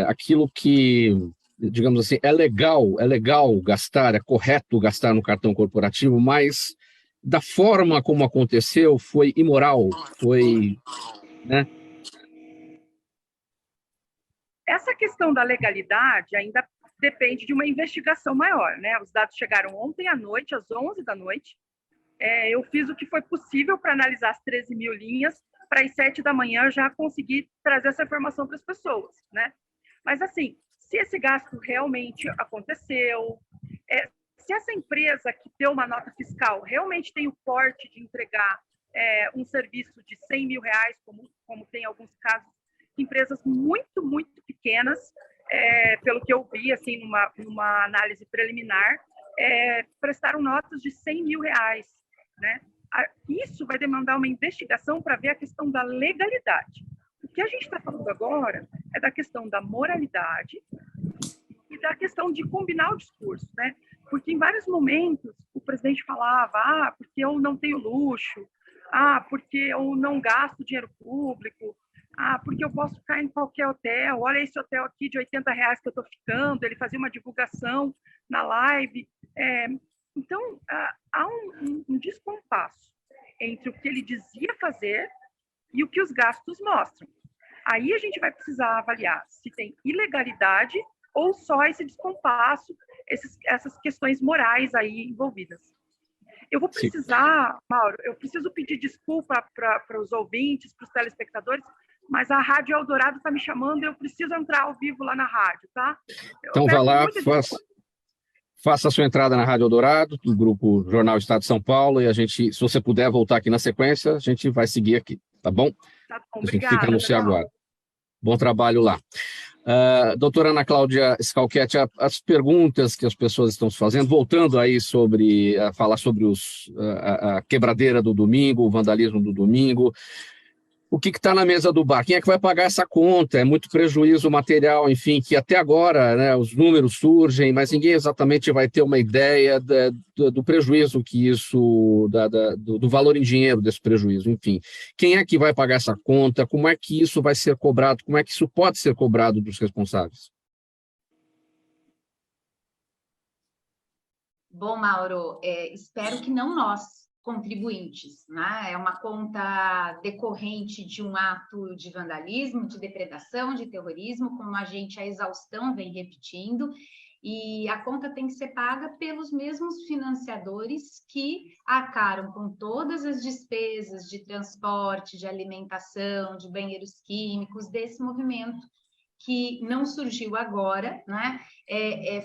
aquilo que, digamos assim, é legal gastar, é correto gastar no cartão corporativo, mas da forma como aconteceu foi imoral, né? Essa questão da legalidade ainda depende de uma investigação maior, né? Os dados chegaram ontem à noite, às 11 da noite. Eu fiz o que foi possível para analisar as 13 mil linhas, para as 7 da manhã eu já consegui trazer essa informação para as pessoas, né? Mas, assim, se esse gasto realmente aconteceu, se essa empresa que deu uma nota fiscal realmente tem o porte de entregar um serviço de R$100 mil, como tem alguns casos, empresas muito, muito pequenas, pelo que eu vi, assim, numa análise preliminar, prestaram notas de R$100 mil, né? Isso vai demandar uma investigação para ver a questão da legalidade. O que a gente está falando agora é da questão da moralidade e da questão de combinar o discurso, né? Porque em vários momentos o presidente falava, porque eu não tenho luxo, porque eu não gasto dinheiro público, porque eu posso ficar em qualquer hotel, olha esse hotel aqui de R$80 que eu estou ficando, ele fazia uma divulgação na live. Então, há um descompasso entre o que ele dizia fazer e o que os gastos mostram. Aí a gente vai precisar avaliar se tem ilegalidade ou só esse descompasso, essas questões morais aí envolvidas. Eu vou precisar, Mauro, eu preciso pedir desculpa para os ouvintes, para os telespectadores, mas a Rádio Eldorado está me chamando e eu preciso entrar ao vivo lá na rádio, tá? Então vá lá, faça a sua entrada na Rádio Eldorado, do Grupo Jornal Estado de São Paulo, e a gente, se você puder voltar aqui na sequência, a gente vai seguir aqui, tá bom? Tá bom, a gente obrigada, fica no seu aguardo. Bom trabalho lá. Doutora Ana Cláudia Schalchetti, as perguntas que as pessoas estão se fazendo, voltando aí falar sobre a quebradeira do domingo, o vandalismo do domingo, o que está na mesa do bar? Quem é que vai pagar essa conta? É muito prejuízo material, enfim, que até agora, né, os números surgem, mas ninguém exatamente vai ter uma ideia do prejuízo que isso, do valor em dinheiro desse prejuízo, enfim. Quem é que vai pagar essa conta? Como é que isso vai ser cobrado? Como é que isso pode ser cobrado dos responsáveis? Bom, Mauro, espero que não nós, contribuintes, né? É uma conta decorrente de um ato de vandalismo, de depredação, de terrorismo, como a gente, a exaustão, vem repetindo, e a conta tem que ser paga pelos mesmos financiadores que arcaram com todas as despesas de transporte, de alimentação, de banheiros químicos, desse movimento que não surgiu agora, né?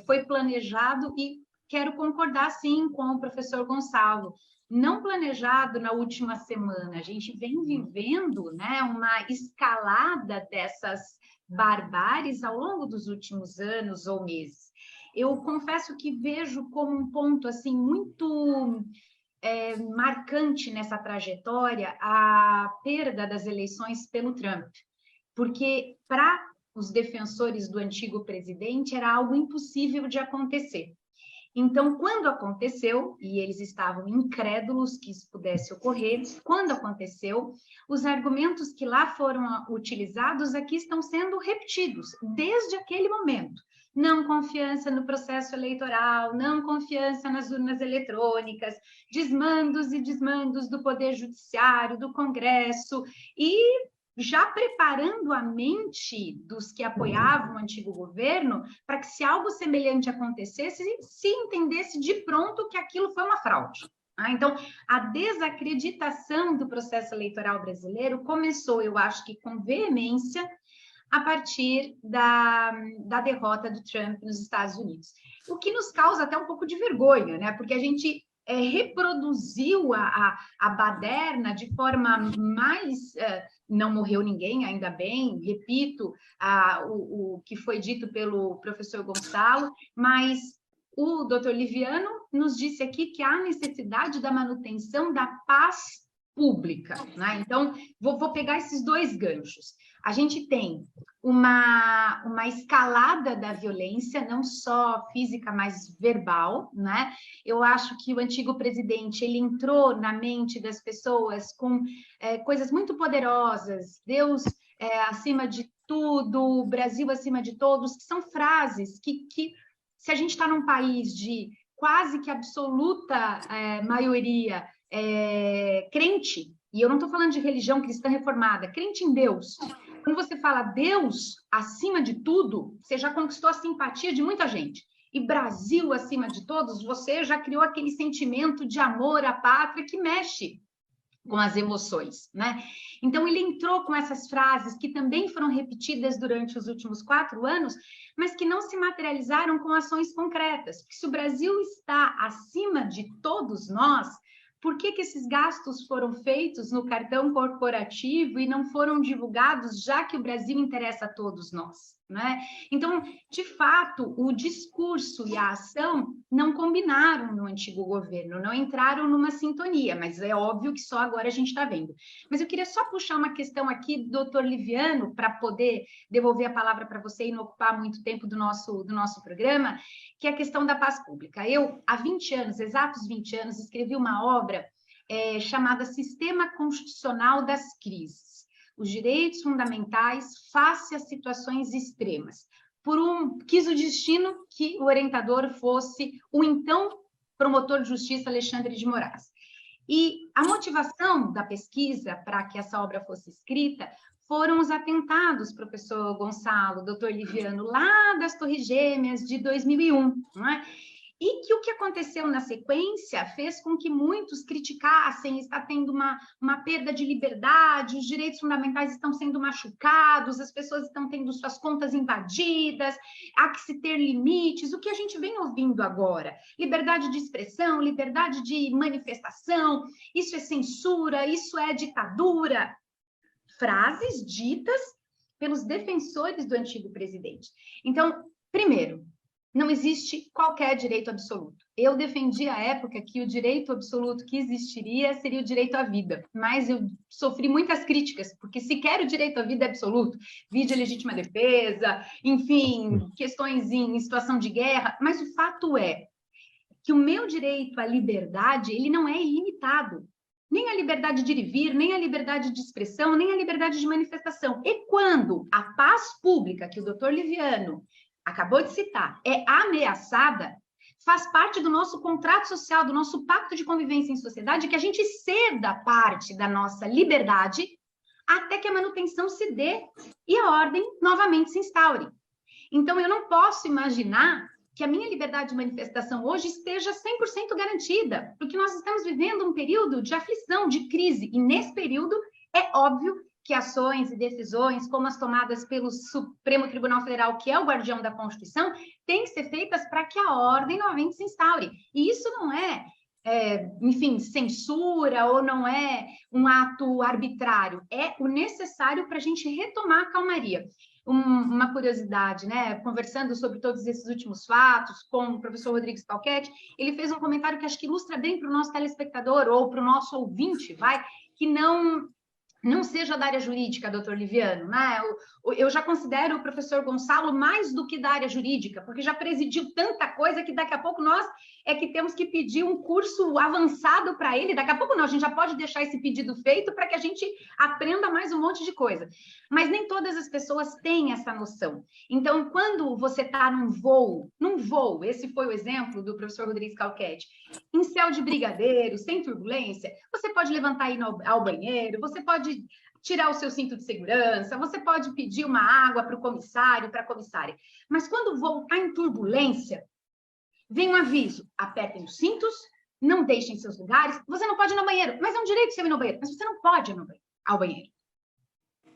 Foi planejado e quero concordar, sim, com o professor Gonçalo, não planejado na última semana. A gente vem vivendo, né, uma escalada dessas barbáries ao longo dos últimos anos ou meses. Eu confesso que vejo como um ponto assim muito marcante nessa trajetória a perda das eleições pelo Trump, porque para os defensores do antigo presidente era algo impossível de acontecer. Então, quando aconteceu, e eles estavam incrédulos que isso pudesse ocorrer, quando aconteceu, os argumentos que lá foram utilizados aqui estão sendo repetidos desde aquele momento. Não confiança no processo eleitoral, não confiança nas urnas eletrônicas, desmandos e desmandos do Poder Judiciário, do Congresso, e já preparando a mente dos que apoiavam o antigo governo para que, se algo semelhante acontecesse, se entendesse de pronto que aquilo foi uma fraude. Então, a desacreditação do processo eleitoral brasileiro começou, eu acho que com veemência, a partir da derrota do Trump nos Estados Unidos. O que nos causa até um pouco de vergonha, né? Porque a gente reproduziu a baderna de forma mais... não morreu ninguém, ainda bem, repito, o que foi dito pelo professor Gonçalo, mas o doutor Liviano nos disse aqui que há necessidade da manutenção da paz pública, né? Então, vou pegar esses dois ganchos. A gente tem uma escalada da violência, não só física, mas verbal, né? Eu acho que o antigo presidente, ele entrou na mente das pessoas com coisas muito poderosas, Deus acima de tudo, Brasil acima de todos, que são frases que se a gente está num país de quase que absoluta maioria crente, e eu não estou falando de religião cristã reformada, crente em Deus. Quando você fala Deus acima de tudo, você já conquistou a simpatia de muita gente. E Brasil acima de todos, você já criou aquele sentimento de amor à pátria que mexe com as emoções, né? Então, ele entrou com essas frases que também foram repetidas durante os últimos 4 anos, mas que não se materializaram com ações concretas. Porque se o Brasil está acima de todos nós, por que esses gastos foram feitos no cartão corporativo e não foram divulgados, já que o Brasil interessa a todos nós, né? Então, de fato, o discurso e a ação não combinaram no antigo governo, não entraram numa sintonia, mas é óbvio que só agora a gente está vendo. Mas eu queria só puxar uma questão aqui, doutor Liviano, para poder devolver a palavra para você e não ocupar muito tempo do nosso programa, que é a questão da paz pública. Eu, há 20 anos, exatos 20 anos, escrevi uma obra chamada Sistema Constitucional das Crises, os direitos fundamentais face às situações extremas. Quis o destino que o orientador fosse o então promotor de justiça Alexandre de Moraes. E a motivação da pesquisa para que essa obra fosse escrita foram os atentados, professor Gonçalo, doutor Liviano, lá das Torres Gêmeas de 2001, não é? E que o que aconteceu na sequência fez com que muitos criticassem, está tendo uma perda de liberdade, os direitos fundamentais estão sendo machucados, as pessoas estão tendo suas contas invadidas, há que se ter limites, o que a gente vem ouvindo agora, liberdade de expressão, liberdade de manifestação, isso é censura, isso é ditadura, frases ditas pelos defensores do antigo presidente. Então, primeiro, Não existe qualquer direito absoluto. Eu defendi à época que o direito absoluto que existiria seria o direito à vida, mas eu sofri muitas críticas, porque sequer o direito à vida é absoluto, vide legítima defesa, enfim, questões em situação de guerra, mas o fato é que o meu direito à liberdade, ele não é ilimitado. Nem a liberdade de ir e vir, nem a liberdade de expressão, nem a liberdade de manifestação. E quando a paz pública, que o doutor Liviano acabou de citar, é ameaçada, faz parte do nosso contrato social, do nosso pacto de convivência em sociedade, que a gente ceda parte da nossa liberdade até que a manutenção se dê e a ordem novamente se instaure. Então, eu não posso imaginar que a minha liberdade de manifestação hoje esteja 100% garantida, porque nós estamos vivendo um período de aflição, de crise, e nesse período é óbvio que ações e decisões, como as tomadas pelo Supremo Tribunal Federal, que é o guardião da Constituição, têm que ser feitas para que a ordem novamente se instaure. E isso não é, enfim, censura ou não é um ato arbitrário, é o necessário para a gente retomar a calmaria. Uma curiosidade, né? Conversando sobre todos esses últimos fatos com o professor Rodrigues Calquete, ele fez um comentário que acho que ilustra bem para o nosso telespectador ou para o nosso ouvinte, que não seja da área jurídica, doutor Liviano, né? Eu já considero o professor Gonçalo mais do que da área jurídica, porque já presidiu tanta coisa que daqui a pouco nós é que temos que pedir um curso avançado para ele. Daqui a pouco não, a gente já pode deixar esse pedido feito para que a gente aprenda mais um monte de coisa. Mas nem todas as pessoas têm essa noção. Então, quando você está num voo, esse foi o exemplo do professor Rodrigues Calquete, em céu de brigadeiro, sem turbulência, você pode levantar e ir ao banheiro, você pode tirar o seu cinto de segurança, você pode pedir uma água para o comissário, para a comissária. Mas quando o voo está em turbulência, vem um aviso: apertem os cintos, não deixem seus lugares, você não pode ir no banheiro, mas é um direito seu ir no banheiro, mas você não pode ir ao banheiro.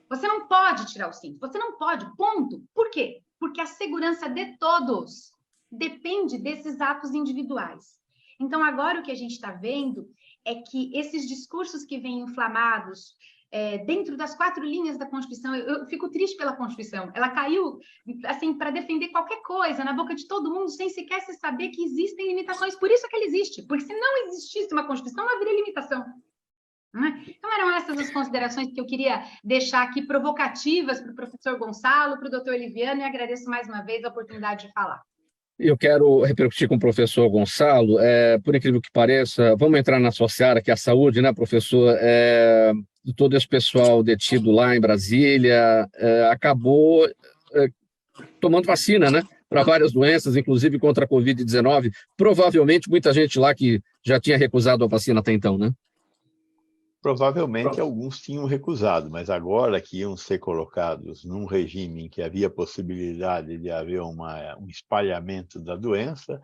Você não pode tirar o cinto, você não pode, ponto. Por quê? Porque a segurança de todos depende desses atos individuais. Então, agora o que a gente está vendo é que esses discursos que vêm inflamados dentro das 4 linhas da Constituição, eu fico triste pela Constituição, ela caiu assim para defender qualquer coisa na boca de todo mundo, sem sequer se saber que existem limitações. Por isso que ela existe, porque se não existisse uma Constituição, não haveria limitação. Então, eram essas as considerações que eu queria deixar aqui provocativas para o professor Gonçalo, para o doutor Liviano, e agradeço mais uma vez a oportunidade de falar. Eu quero repercutir com o professor Gonçalo, por incrível que pareça, vamos entrar na sua seara, que é a saúde, né, professor? Todo esse pessoal detido lá em Brasília acabou tomando vacina, né, para várias doenças, inclusive contra a Covid-19. Provavelmente muita gente lá que já tinha recusado a vacina até então, né? Provavelmente alguns tinham recusado, mas agora que iam ser colocados num regime em que havia possibilidade de haver um espalhamento da doença,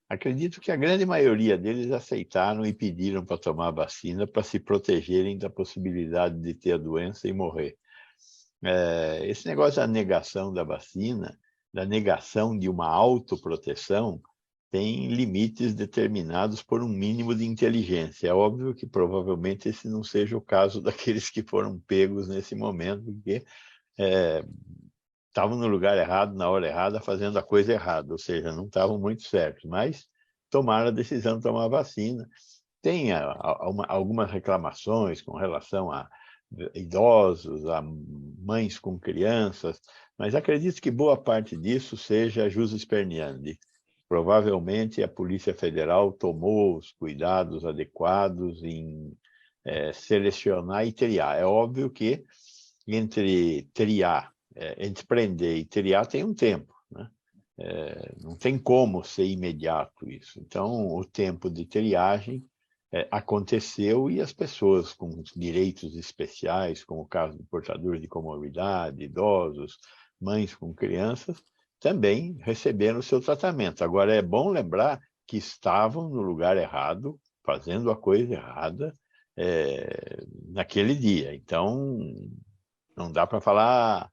acredito que a grande maioria deles aceitaram e pediram para tomar a vacina para se protegerem da possibilidade de ter a doença e morrer. Esse negócio da negação da vacina, da negação de uma autoproteção, tem limites determinados por um mínimo de inteligência. É óbvio que provavelmente esse não seja o caso daqueles que foram pegos nesse momento, porque estavam no lugar errado, na hora errada, fazendo a coisa errada, ou seja, não estavam muito certos, mas tomaram a decisão de tomar a vacina. Tem algumas reclamações com relação a idosos, a mães com crianças, mas acredito que boa parte disso seja jus sperniendi. Provavelmente a Polícia Federal tomou os cuidados adequados em selecionar e triar. É óbvio que entre prender e triar tem um tempo, né? Não tem como ser imediato isso. Então, o tempo de triagem aconteceu e as pessoas com direitos especiais, como o caso de portadores de comorbidade, idosos, mães com crianças, também receberam o seu tratamento. Agora, é bom lembrar que estavam no lugar errado, fazendo a coisa errada naquele dia. Então, não dá para falar,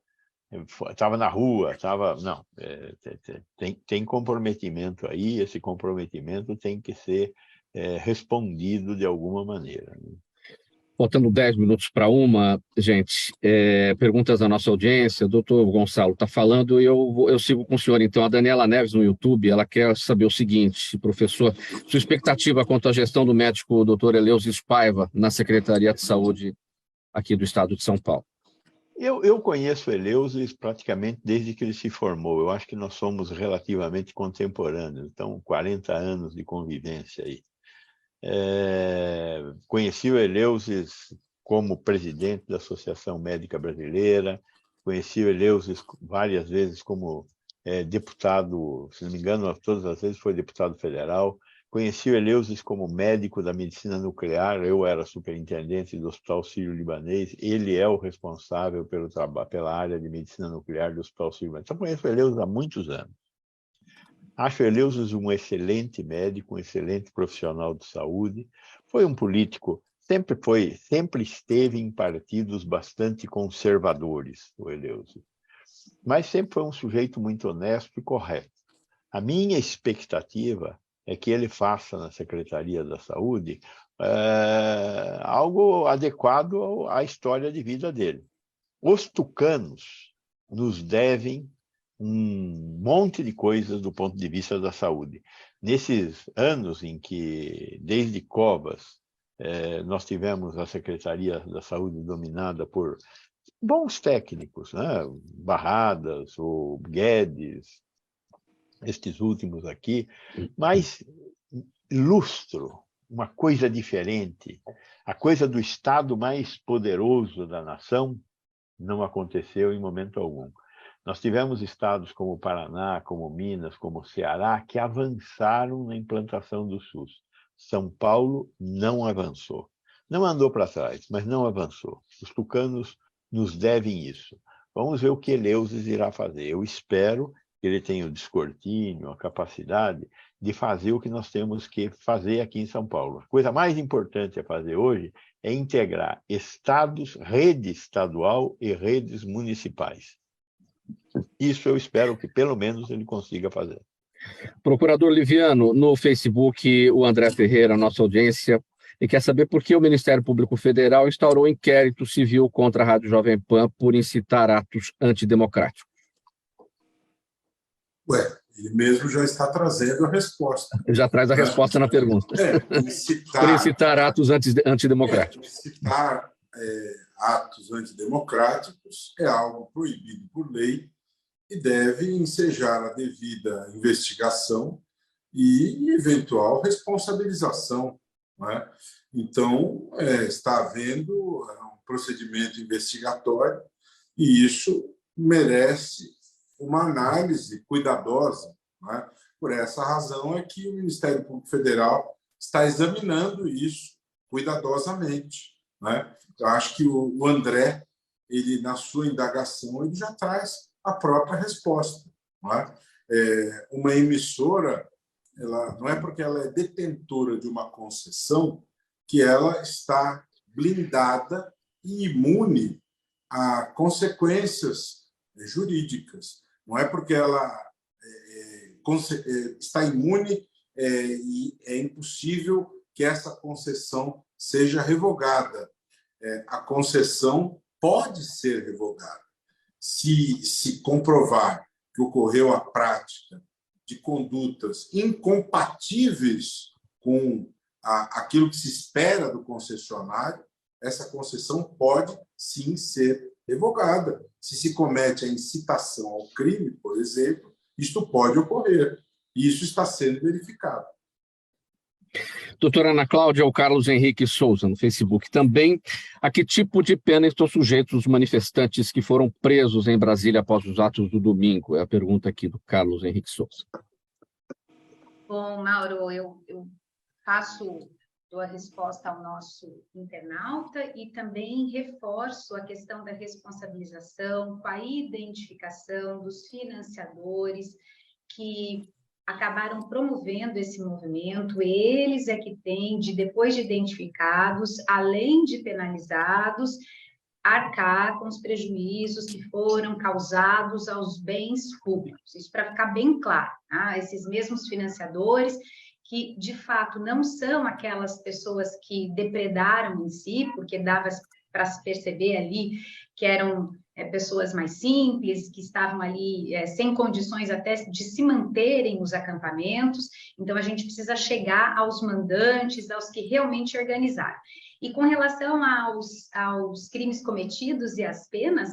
estava na rua, estava... Não, tem comprometimento aí, esse comprometimento tem que ser respondido de alguma maneira. Faltando 10 minutos para uma, gente, perguntas da nossa audiência. O doutor Gonçalo está falando e eu sigo com o senhor. Então, a Daniela Neves, no YouTube, ela quer saber o seguinte, professor, sua expectativa quanto à gestão do médico doutor Eleusis Paiva na Secretaria de Saúde aqui do Estado de São Paulo. Eu conheço o Eleusis praticamente desde que ele se formou. Eu acho que nós somos relativamente contemporâneos, então 40 anos de convivência aí. Conheci o Eleusis como presidente da Associação Médica Brasileira, conheci o Eleusis várias vezes como deputado, se não me engano, todas as vezes foi deputado federal. Conheci o Eleusis como médico da medicina nuclear, eu era superintendente do Hospital Sírio-Libanês, ele é o responsável pela área de medicina nuclear do Hospital Sírio-Libanês. Então, conheço o Eleusis há muitos anos. Acho o Eleusis um excelente médico, um excelente profissional de saúde. Foi um político, sempre esteve em partidos bastante conservadores, o Eleusis. Mas sempre foi um sujeito muito honesto e correto. A minha expectativa é que ele faça na Secretaria da Saúde algo adequado à história de vida dele. Os tucanos nos devem um monte de coisas do ponto de vista da saúde. Nesses anos em que, desde Covas, nós tivemos a Secretaria da Saúde dominada por bons técnicos, né? Barradas, o Guedes, estes últimos aqui, mas lustro, uma coisa diferente, a coisa do Estado mais poderoso da nação não aconteceu em momento algum. Nós tivemos estados como o Paraná, como Minas, como o Ceará, que avançaram na implantação do SUS. São Paulo não avançou. Não andou para trás, mas não avançou. Os tucanos nos devem isso. Vamos ver o que Eleusis irá fazer. Eu espero que ele tenha o descortínio, a capacidade de fazer o que nós temos que fazer aqui em São Paulo. A coisa mais importante a fazer hoje é integrar estados, rede estadual e redes municipais. Isso eu espero que, pelo menos, ele consiga fazer. Procurador Liviano, no Facebook, o André Ferreira, nossa audiência, e quer saber por que o Ministério Público Federal instaurou inquérito civil contra a Rádio Jovem Pan por incitar atos antidemocráticos. Ele mesmo já está trazendo a resposta. Já traz a resposta na pergunta. Por incitar atos antidemocráticos. Incitar atos antidemocráticos é algo proibido por lei e deve ensejar a devida investigação e eventual responsabilização. Não é? Então, está havendo um procedimento investigatório e isso merece uma análise cuidadosa. Não é? Por essa razão é que o Ministério Público Federal está examinando isso cuidadosamente. Não é? Eu acho que o André, ele, na sua indagação, ele já traz a própria resposta. Não é? Uma emissora, ela, não é porque ela é detentora de uma concessão que ela está blindada e imune a consequências jurídicas. Não é porque ela está imune e é impossível que essa concessão seja revogada. A concessão pode ser revogada se comprovar que ocorreu a prática de condutas incompatíveis com aquilo que se espera do concessionário. Essa concessão pode, sim, ser revogada. Se comete a incitação ao crime, por exemplo, isto pode ocorrer. E isso está sendo verificado. Doutora Ana Cláudia, o Carlos Henrique Souza, no Facebook também. A que tipo de pena estão sujeitos os manifestantes que foram presos em Brasília após os atos do domingo? É a pergunta aqui do Carlos Henrique Souza. Bom, Mauro, eu dou a resposta ao nosso internauta e também reforço a questão da responsabilização com a identificação dos financiadores que acabaram promovendo esse movimento. Eles é que têm, depois de identificados, além de penalizados, arcar com os prejuízos que foram causados aos bens públicos. Isso para ficar bem claro, tá? Esses mesmos financiadores que, de fato, não são aquelas pessoas que depredaram em si, porque dava para se perceber ali que eram pessoas mais simples, que estavam ali sem condições até de se manterem nos acampamentos. Então, a gente precisa chegar aos mandantes, aos que realmente organizaram. E com relação aos crimes cometidos e às penas,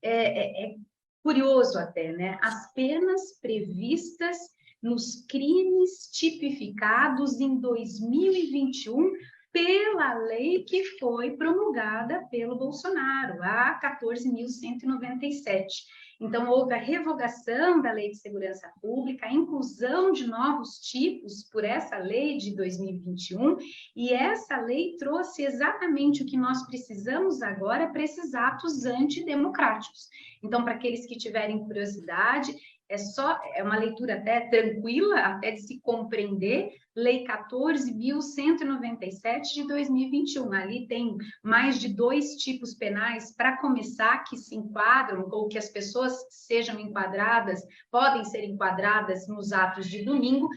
é curioso até, né? As penas previstas nos crimes tipificados em 2021 pela lei que foi promulgada pelo Bolsonaro, a 14.197. Então, houve a revogação da Lei de Segurança Pública, a inclusão de novos tipos por essa lei de 2021, e essa lei trouxe exatamente o que nós precisamos agora para esses atos antidemocráticos. Então, para aqueles que tiverem curiosidade, é uma leitura até tranquila, até de se compreender, Lei 14.197 de 2021. Ali tem mais de 2 tipos penais, para começar, que se enquadram, ou que as pessoas sejam enquadradas, podem ser enquadradas nos atos de domingo,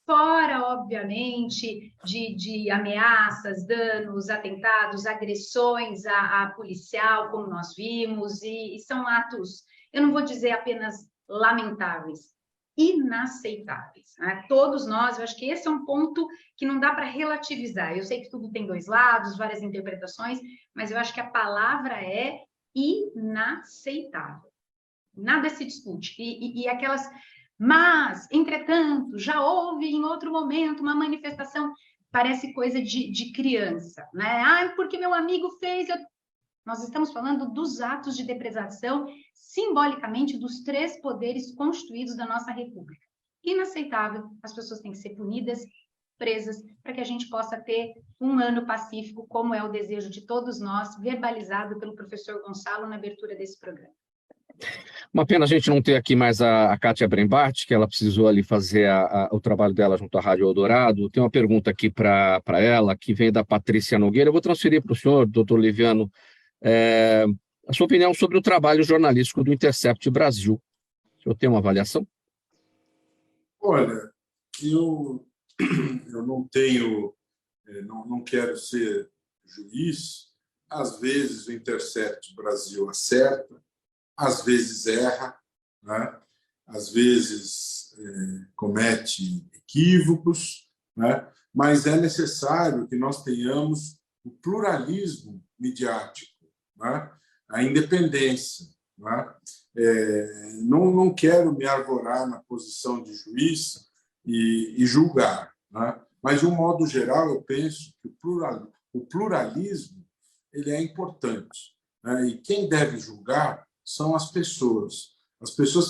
fora, obviamente, de ameaças, danos, atentados, agressões a policial, como nós vimos, e são atos, eu não vou dizer apenas lamentáveis, inaceitáveis, né? Todos nós, eu acho que esse é um ponto que não dá para relativizar. Eu sei que tudo tem 2 lados, várias interpretações, mas eu acho que a palavra é inaceitável. Nada se discute. E aquelas... Mas, entretanto, já houve em outro momento uma manifestação, parece coisa de criança, né? Ah, porque meu amigo fez... Nós estamos falando dos atos de depredação, simbolicamente, dos 3 poderes constituídos da nossa República. Inaceitável, as pessoas têm que ser punidas, presas, para que a gente possa ter um ano pacífico, como é o desejo de todos nós, verbalizado pelo professor Gonçalo na abertura desse programa. Uma pena a gente não ter aqui mais a Kátia Brembart, que ela precisou ali fazer o trabalho dela junto à Rádio Eldorado. Tem uma pergunta aqui para ela, que vem da Patrícia Nogueira. Eu vou transferir para o senhor, doutor Liviano, a sua opinião sobre o trabalho jornalístico do Intercept Brasil. O senhor tem uma avaliação? Olha, eu não tenho, não quero ser juiz. Às vezes o Intercept Brasil acerta, às vezes erra, né? Às vezes comete equívocos, né? Mas é necessário que nós tenhamos o pluralismo midiático, né? A independência, né? Não quero me arvorar na posição de juiz e julgar, né? Mas, de um modo geral, eu penso que o pluralismo ele é importante, né? E quem deve julgar são as pessoas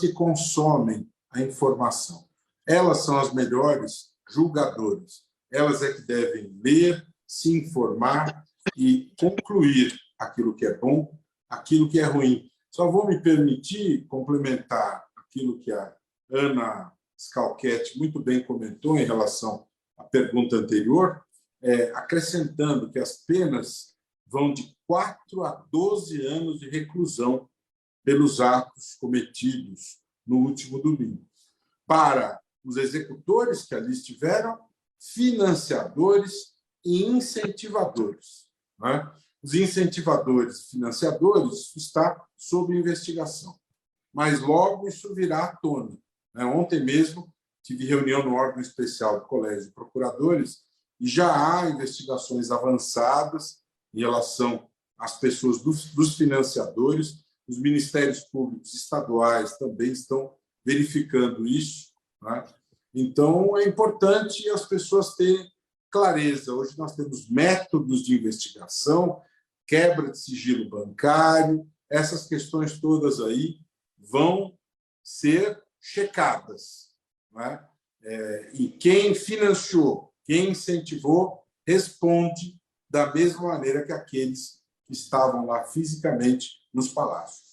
que consomem a informação. Elas são as melhores julgadoras. Elas é que devem ler, se informar e concluir aquilo que é bom, aquilo que é ruim. Só vou me permitir complementar aquilo que a Ana Scalchetti muito bem comentou em relação à pergunta anterior, acrescentando que as penas vão de 4 a 12 anos de reclusão pelos atos cometidos no último domingo. Para os executores que ali estiveram, financiadores e incentivadores, né? Os incentivadores e financiadores está sob investigação, mas logo isso virá à tona, né? Ontem mesmo tive reunião no órgão especial do Colégio de Procuradores e já há investigações avançadas em relação às pessoas dos financiadores. Os ministérios públicos estaduais também estão verificando isso, né? Então, é importante as pessoas terem clareza. Hoje nós temos métodos de investigação, quebra de sigilo bancário, essas questões todas aí vão ser checadas, né? E quem financiou, quem incentivou, responde da mesma maneira que aqueles que estavam lá fisicamente nos palácios.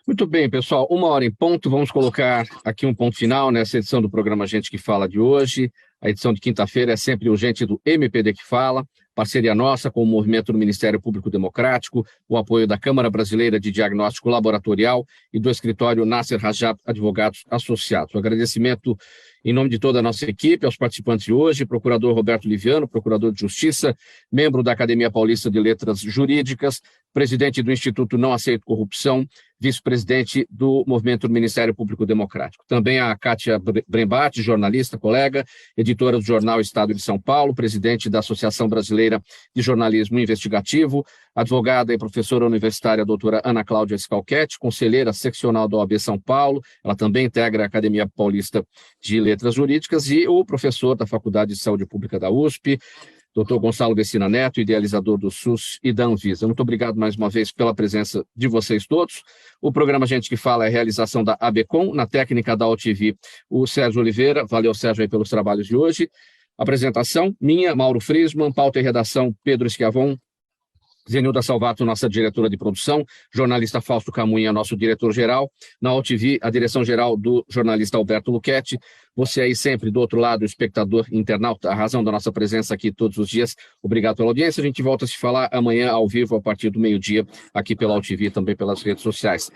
Muito bem, pessoal. 1h em ponto. Vamos colocar aqui um ponto final nessa edição do programa Gente que Fala de hoje. A edição de quinta-feira é sempre o Gente do MPD que Fala. parceria nossa com o Movimento do Ministério Público Democrático, o apoio da Câmara Brasileira de Diagnóstico Laboratorial e do escritório Nasser Rajab Advogados Associados. O agradecimento em nome de toda a nossa equipe, aos participantes de hoje, procurador Roberto Liviano, procurador de Justiça, membro da Academia Paulista de Letras Jurídicas, presidente do Instituto Não Aceito Corrupção, vice-presidente do Movimento do Ministério Público Democrático. Também a Kátia Brembati, jornalista, colega, editora do jornal Estado de São Paulo, presidente da Associação Brasileira de Jornalismo Investigativo, advogada e professora universitária doutora Ana Cláudia Scalchetti, conselheira seccional da OAB São Paulo, ela também integra a Academia Paulista de Letras Jurídicas, e o professor da Faculdade de Saúde Pública da USP, Dr. Gonçalo Vecina Neto, idealizador do SUS e da Anvisa. Muito obrigado mais uma vez pela presença de vocês todos. O programa Gente que Fala é a realização da ABCom, na técnica da UTV, o Sérgio Oliveira. Valeu, Sérgio, aí pelos trabalhos de hoje. Apresentação minha, Mauro Friesman, pauta e redação Pedro Schiavon, Zenilda Salvato, nossa diretora de produção, jornalista Fausto Camunha, nosso diretor-geral, na UTV, a direção-geral do jornalista Alberto Luchetti. Você aí sempre do outro lado, espectador, internauta, a razão da nossa presença aqui todos os dias. Obrigado pela audiência. A gente volta a se falar amanhã ao vivo, a partir do meio-dia, aqui pela UTV e também pelas redes sociais.